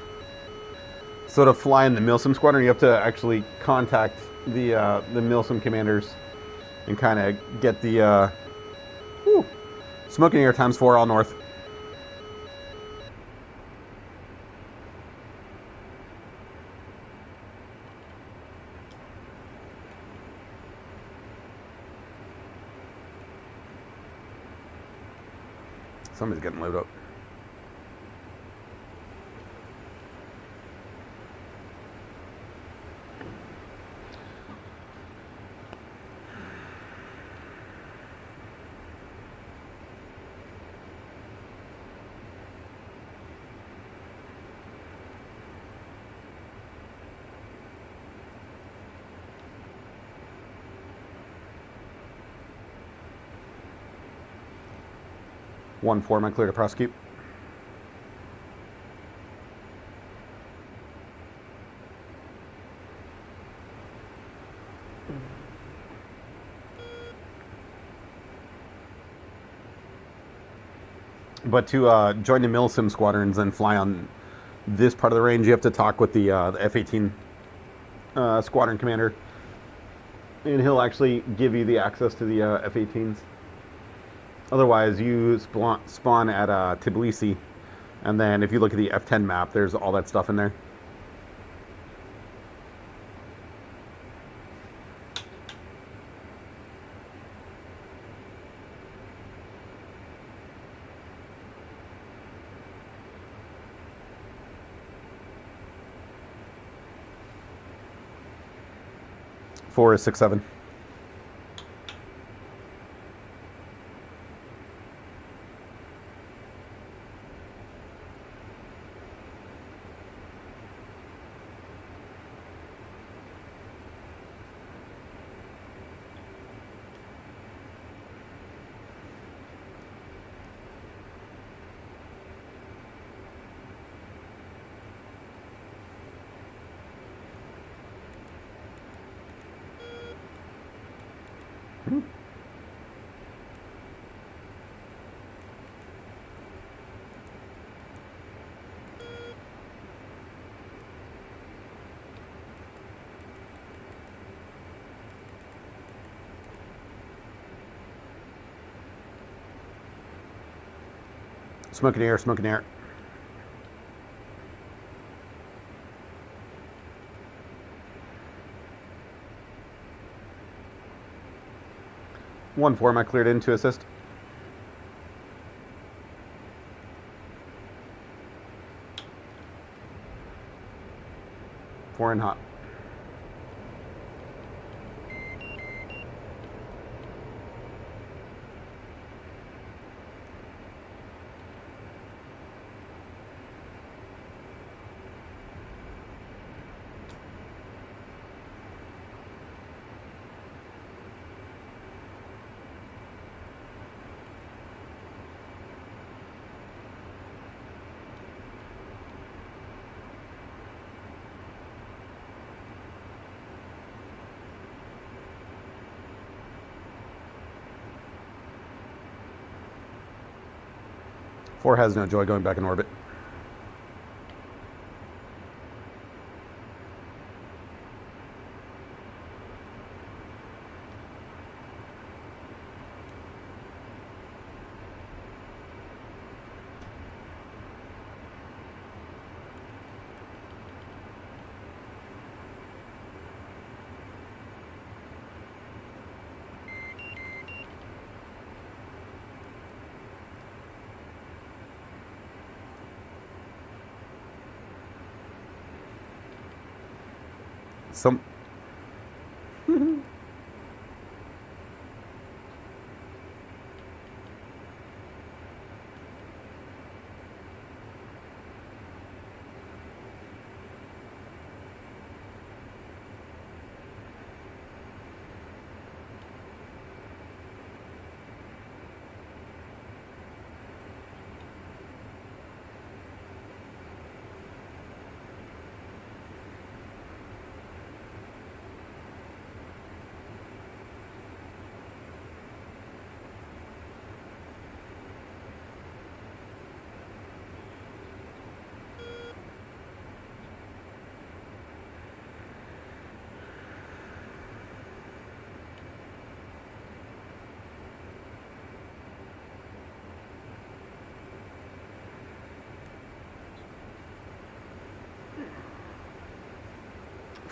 So to fly in the Milsim squadron, you have to actually contact the Milsim commanders and kind of get the smoking air times 4 all north. Somebody's getting loaded up. One four, am I clear to prosecute? But to join the Milsim squadrons and fly on this part of the range, you have to talk with the F-18 squadron commander, and he'll actually give you the access to the F-18s. Otherwise, you spawn at Tbilisi, and then if you look at the F10 map, there's all that stuff in there. Four is 6-7. Smoking air, smoking air. One form I cleared in to assist. Four in hot. Four has no joy going back in orbit. Some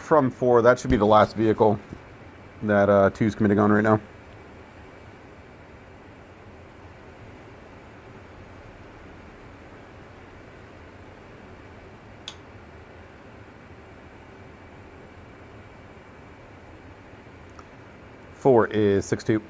from four, that should be the last vehicle that two's committing on right now. Four is 6-2.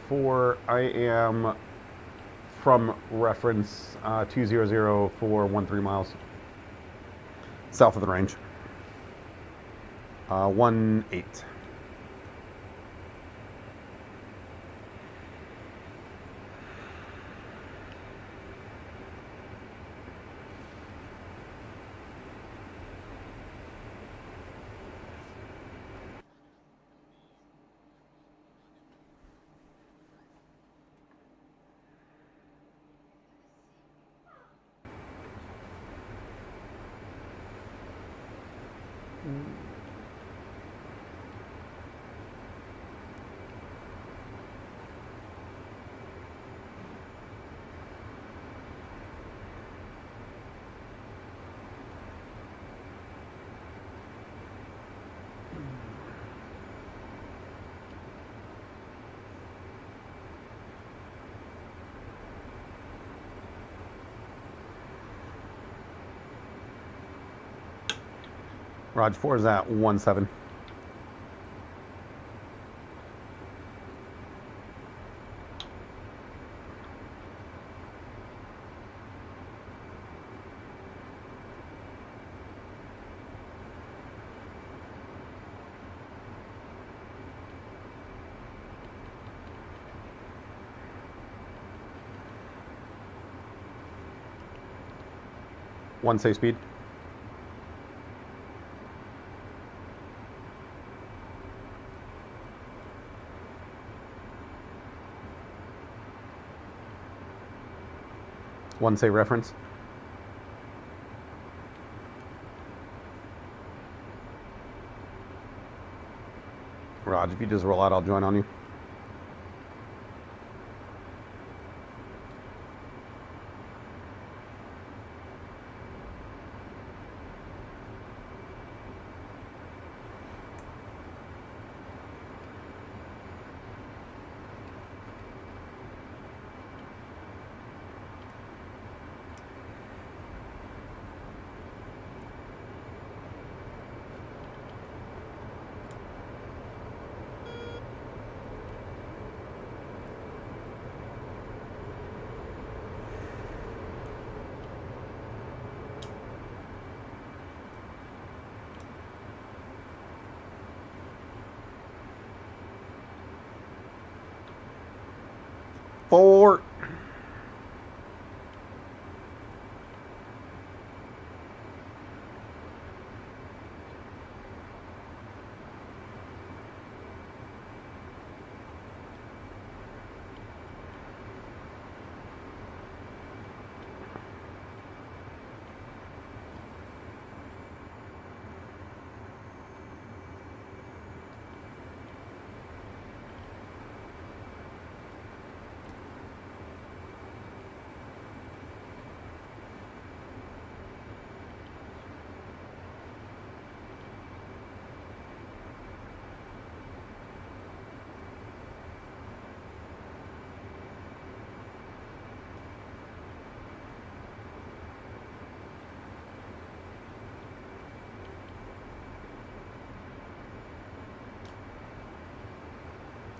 Four, I am from reference 200 miles south of the range. 18. Raj 4 is at 1-7. One safe speed. One say reference. Raj, if you just roll out, I'll join on you. Four.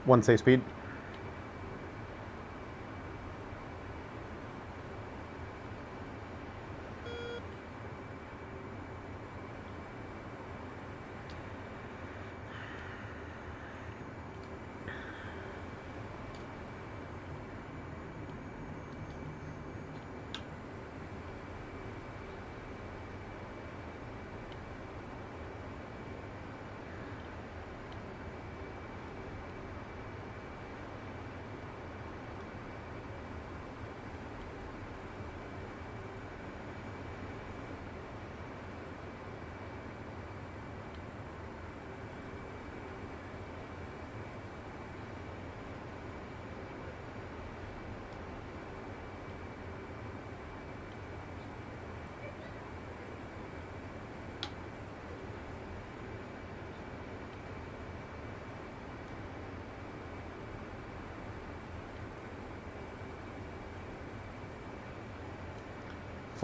One safe speed.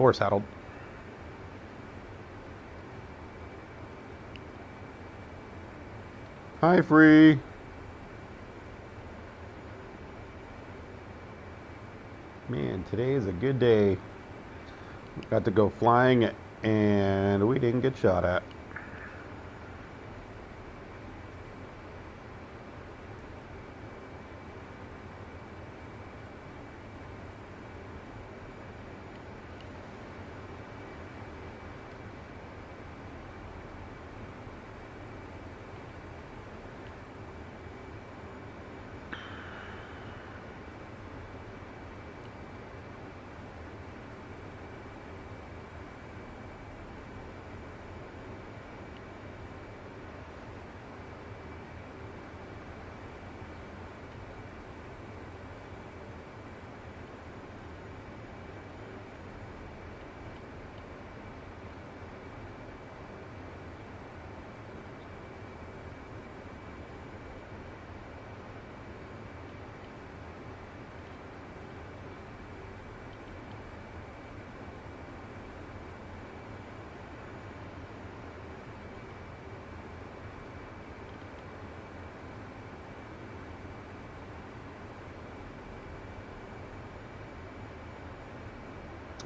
Four saddled. Hi, Free. Man, today is a good day. Got to go flying and we didn't get shot at.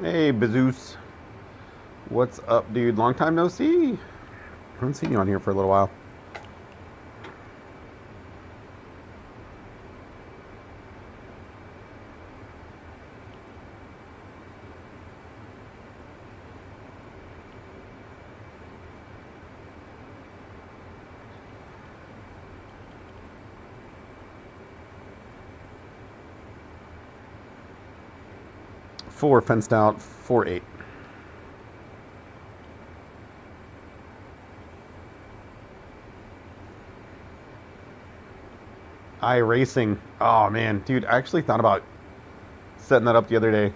Hey, Bezoos. What's up, dude? Long time no see. I haven't seen you on here for a little while. Four fenced out, 4-8. iRacing. Oh man, dude, I actually thought about setting that up the other day.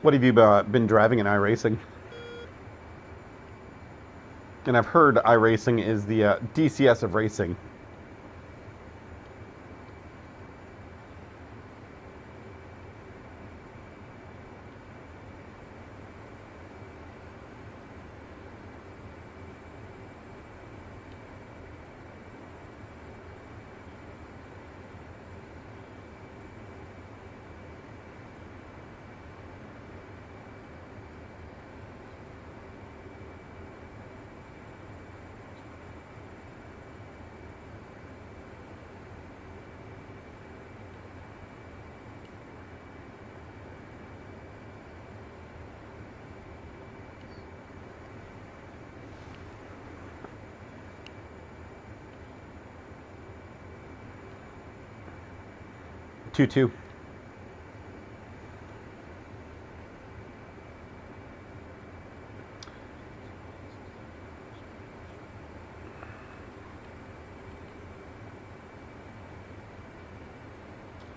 What have you been driving in iRacing? And I've heard iRacing is the DCS of racing. Two.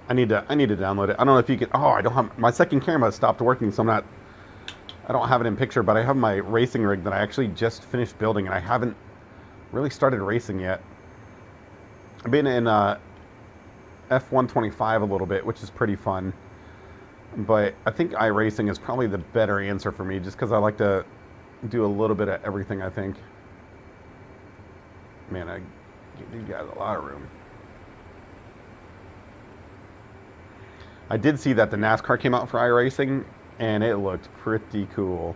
I need to download it. I don't know if you can. Oh, I don't have my second camera stopped working, so I don't have it in picture. But I have my racing rig that I actually just finished building, and I haven't really started racing yet. I've been in F125 a little bit, which is pretty fun. But I think iRacing is probably the better answer for me, just because I like to do a little bit of everything, I think. Man, I give these guys a lot of room. I did see that the NASCAR came out for iRacing, and it looked pretty cool.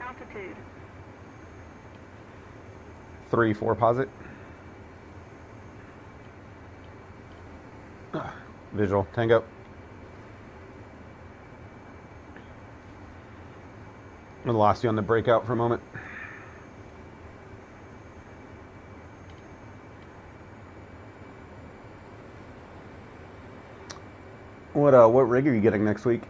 Altitude. 3-4 posit. Visual. Tango. I lost you on the breakout for a moment. What rig are you getting next week?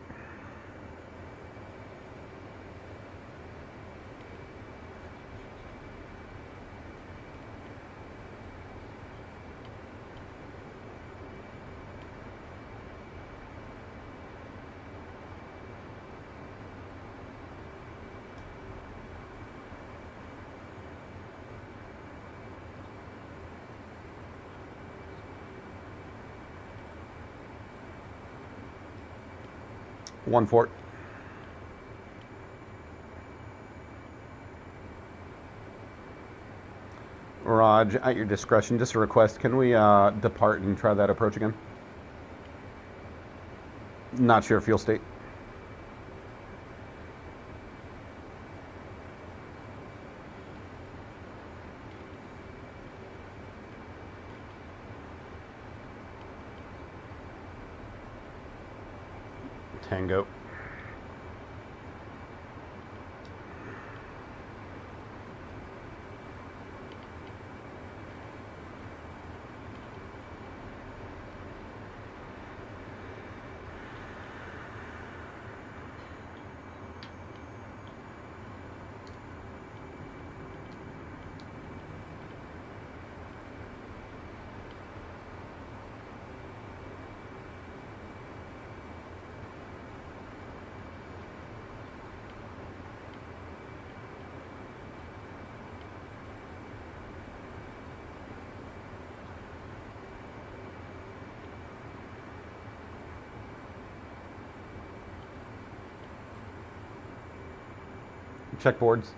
One fort. Raj, at your discretion, just a request. Can we depart and try that approach again? Not sure fuel state. Tango. check boards.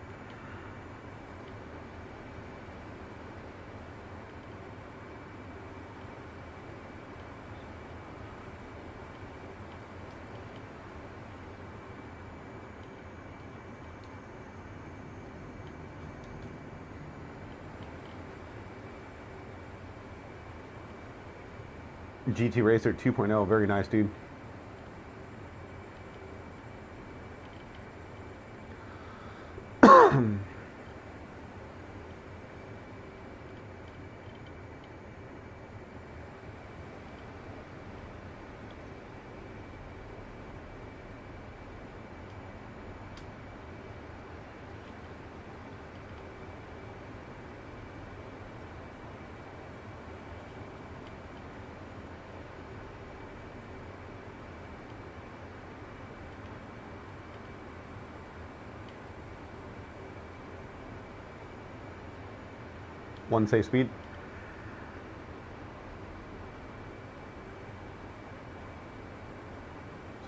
GT Racer 2.0, very nice, dude. One safe speed.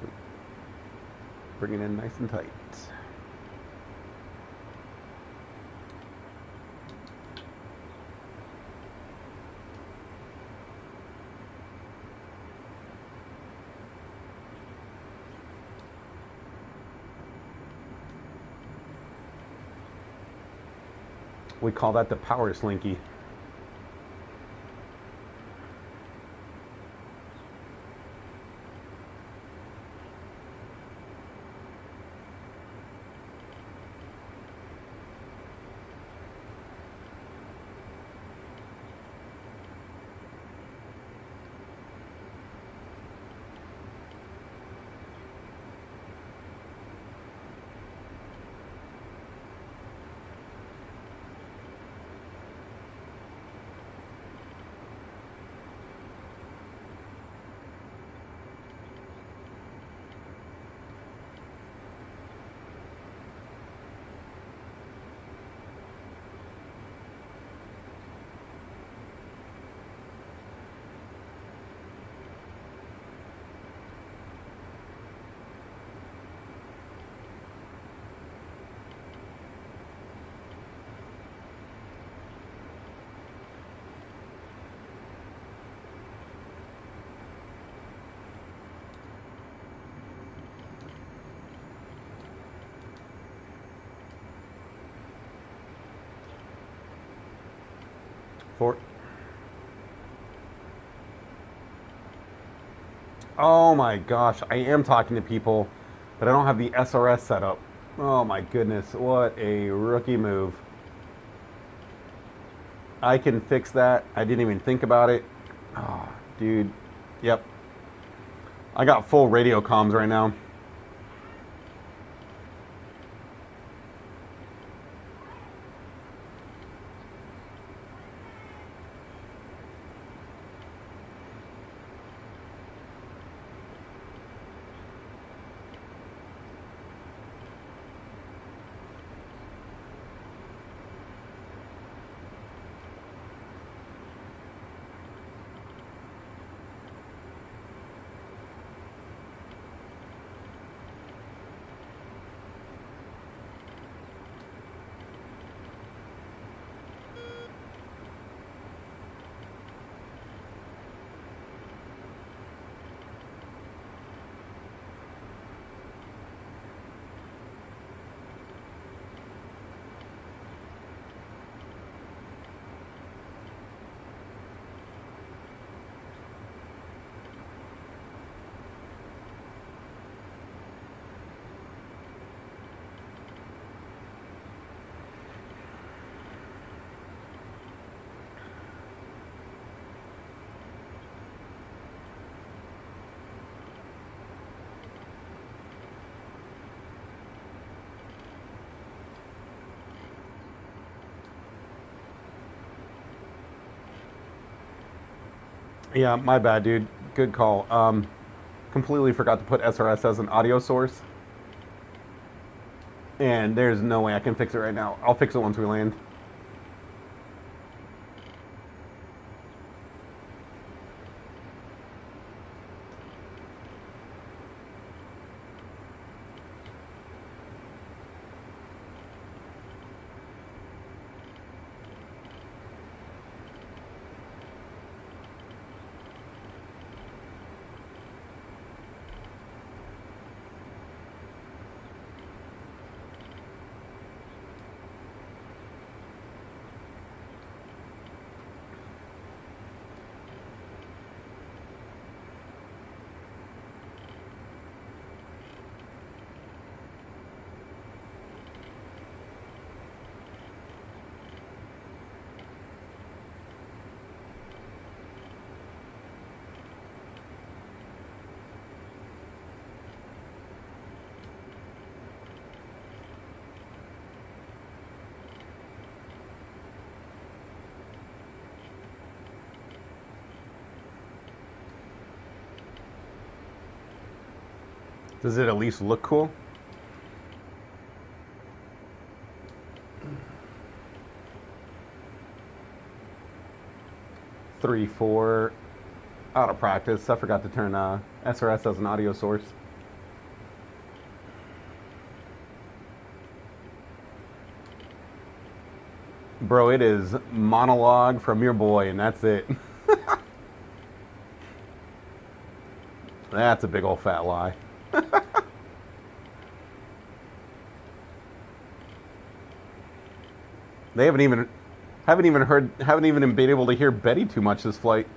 So bring it in nice and tight. We call that the power slinky. Four. Oh my gosh, I am talking to people, but I don't have the SRS set up. Oh my goodness, what a rookie move. I can fix that. I didn't even think about it. Oh, dude. Yep. I got full radio comms right now. Yeah, my bad, dude. Good call. Completely forgot to put SRS as an audio source. And there's no way I can fix it right now. I'll fix it once we land. Does it at least look cool? Three, four, out of practice. I forgot to turn SRS as an audio source. Bro, it is monologue from your boy, and that's it. That's a big old fat lie. They haven't even been able to hear Betty too much this flight.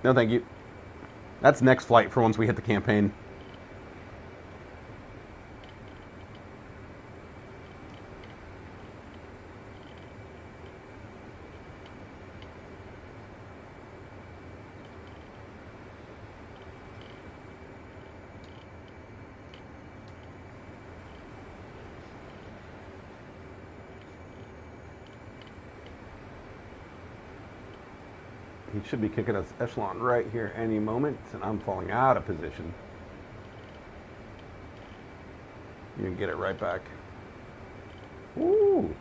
No, thank you. That's next flight for once we hit the campaign. He should be kicking us echelon right here any moment, and I'm falling out of position. You can get it right back. Ooh.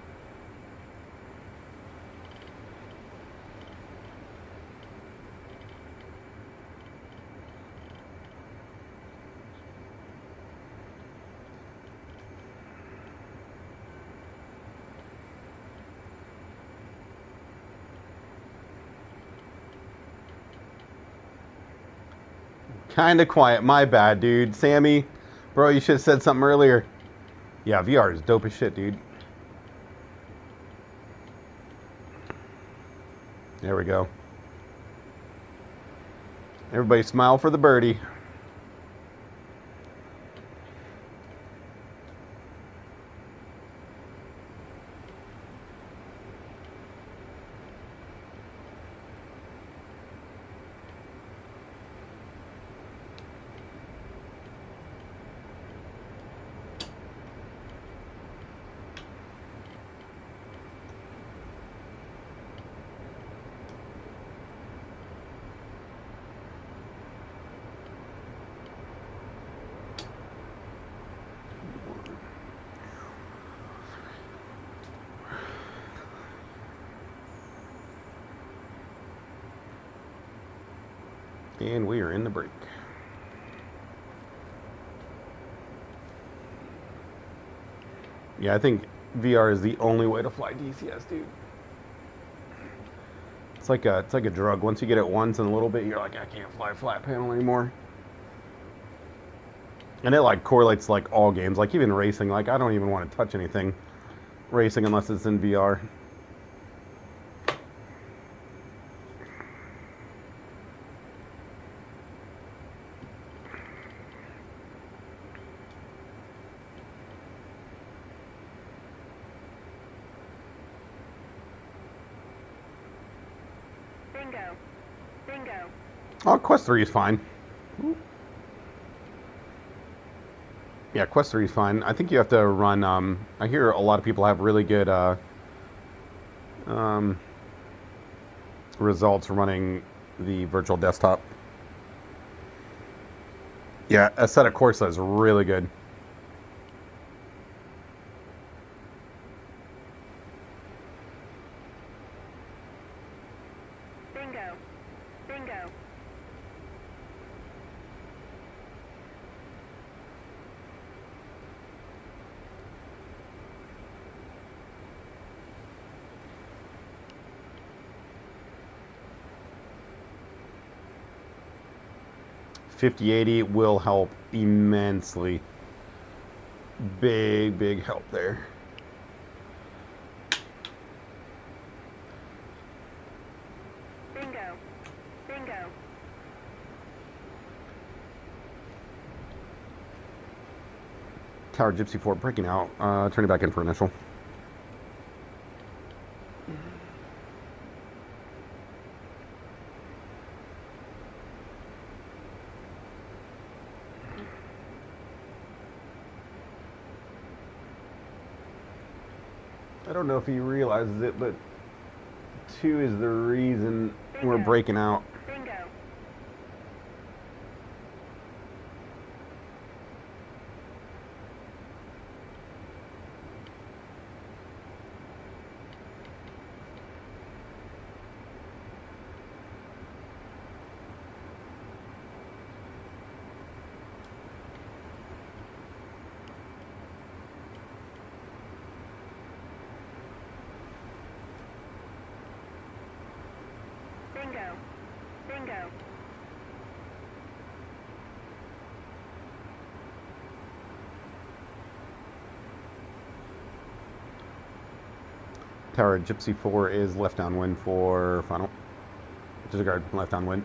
Kinda quiet, my bad, dude. Sammy, bro, you should have said something earlier. Yeah, VR is dope as shit, dude. There we go. Everybody smile for the birdie. And we are in the break. Yeah, I think VR is the only way to fly DCS, dude. It's like a drug. Once you get it once in a little bit, you're like, I can't fly flat panel anymore. And it like correlates like all games, like even racing. Like I don't even want to touch anything racing unless it's in VR. Bingo. Bingo. Oh, Quest 3 is fine. Yeah, Quest 3 is fine. I think you have to run, I hear a lot of people have really good results running the virtual desktop. Yeah, Assetto Corsa is really good. Bingo. Bingo. $50-80 will help immensely. Big help there. Bingo. Bingo. Tower Gypsy 4 breaking out. Turning back in for initial. I don't know if he realizes it, but 2 is the reason we're breaking out. Bingo. Bingo. Tower Gypsy 4 is left downwind for final. Disregard left downwind.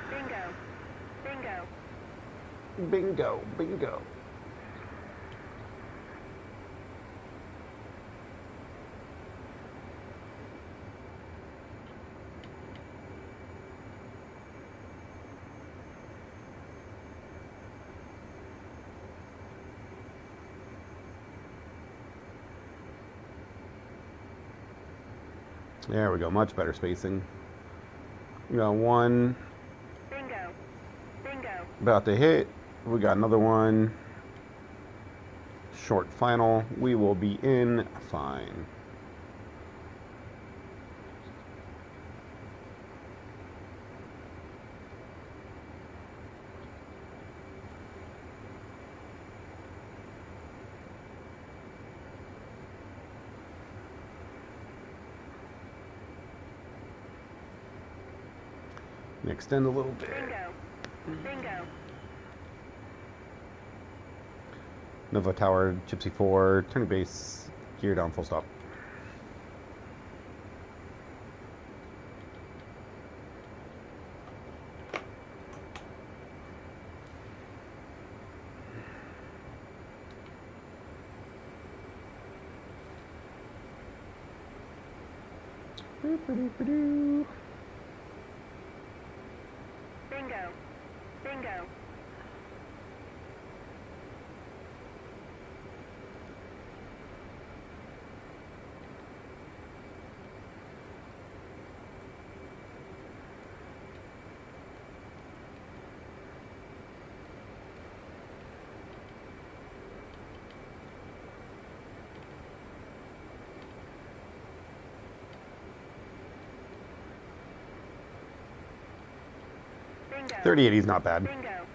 Bingo. Bingo. Bingo, bingo. There we go, much better spacing. We got one Bingo. Bingo. about to hit. We got another one. Short final. We will be in fine. Extend a little bit. Bingo. Bingo. Nova Tower, Gypsy 4, turning base, gear down, full stop. Boop-a-doop-a-doo. Bingo. Bingo. Bingo. 3080 is not bad. Bingo.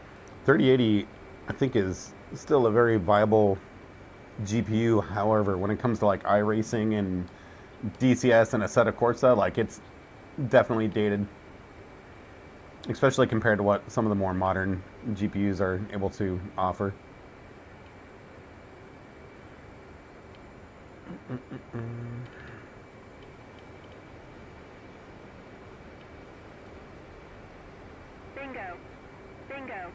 3080, I think, is still a very viable GPU. However, when it comes to like iRacing and DCS and Assetto Corsa, like it's definitely dated, especially compared to what some of the more modern GPUs are able to offer. Bingo. Bingo.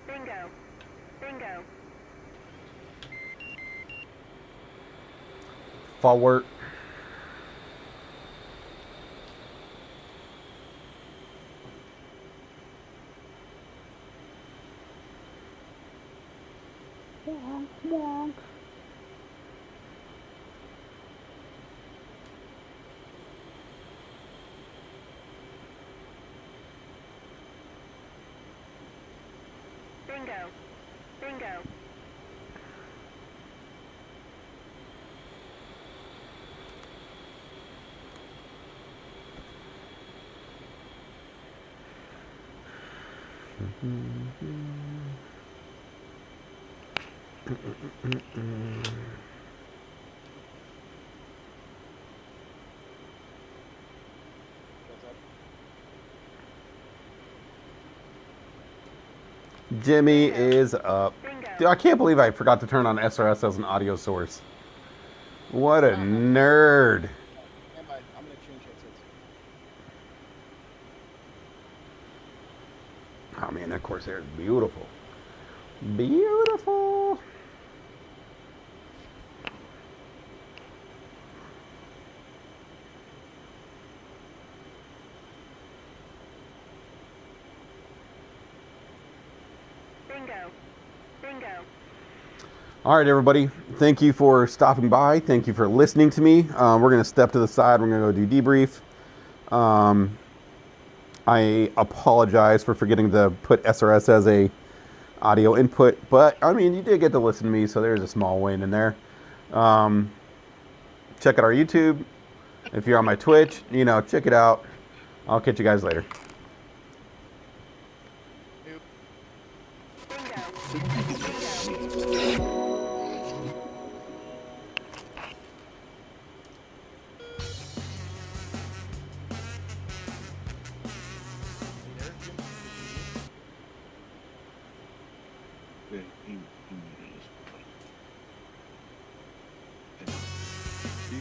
Bingo. Bingo. Forward. Wonk, wonk. Bingo. Bingo. Jimmy is up. Bingo. Dude, I can't believe I forgot to turn on SRS as an audio source. What a nerd. Stand by. I'm gonna change headsets. Oh man, that Corsair is beautiful. Beautiful. Bingo. Bingo. All right, everybody. Thank you for stopping by. Thank you for listening to me. We're going to step to the side. We're going to go do debrief. I apologize for forgetting to put SRS as a audio input, but I mean, you did get to listen to me, so there's a small win in there. Check out our YouTube. If you're on my Twitch, check it out. I'll catch you guys later.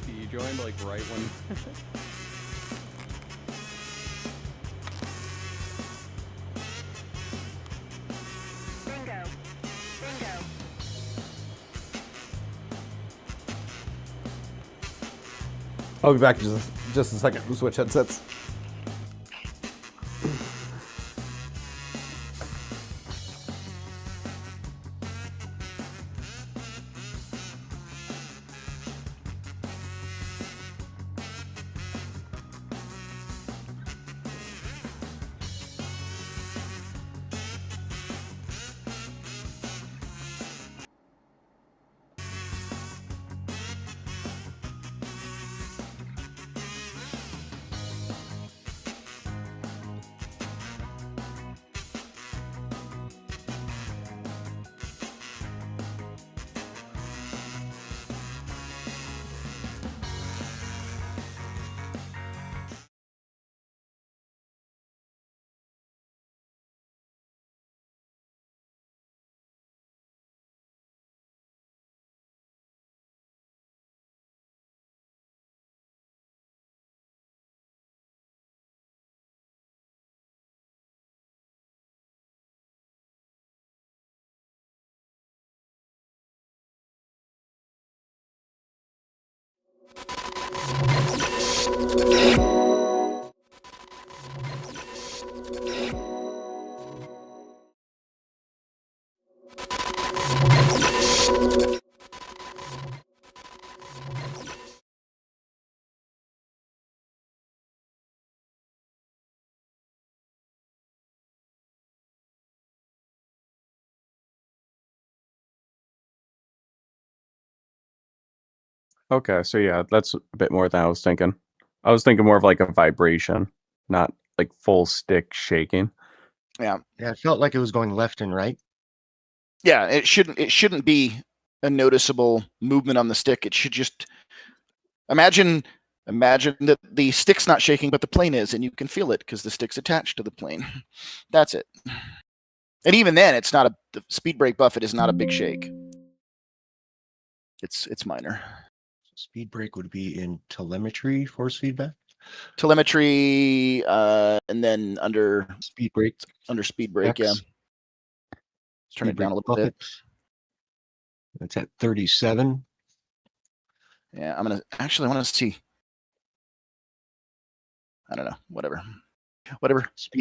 You joined like right when. Bingo. Bingo. I'll be back in just a second. We'll switch headsets. Okay, so yeah, that's a bit more than I was thinking. I was thinking more of like a vibration, not like full stick shaking. Yeah, it felt like it was going left and right. Yeah, it shouldn't be a noticeable movement on the stick. It should just imagine that the stick's not shaking, but the plane is, and you can feel it because the stick's attached to the plane. That's it. And even then, it's not the speed brake buffet is not a big shake. It's minor. Speed brake would be in telemetry force feedback. Telemetry, and then under speed brake. Under speed brake, yeah. Let's turn it down a little bit. It's at 37. Yeah, I want to see. I don't know. Whatever. Speed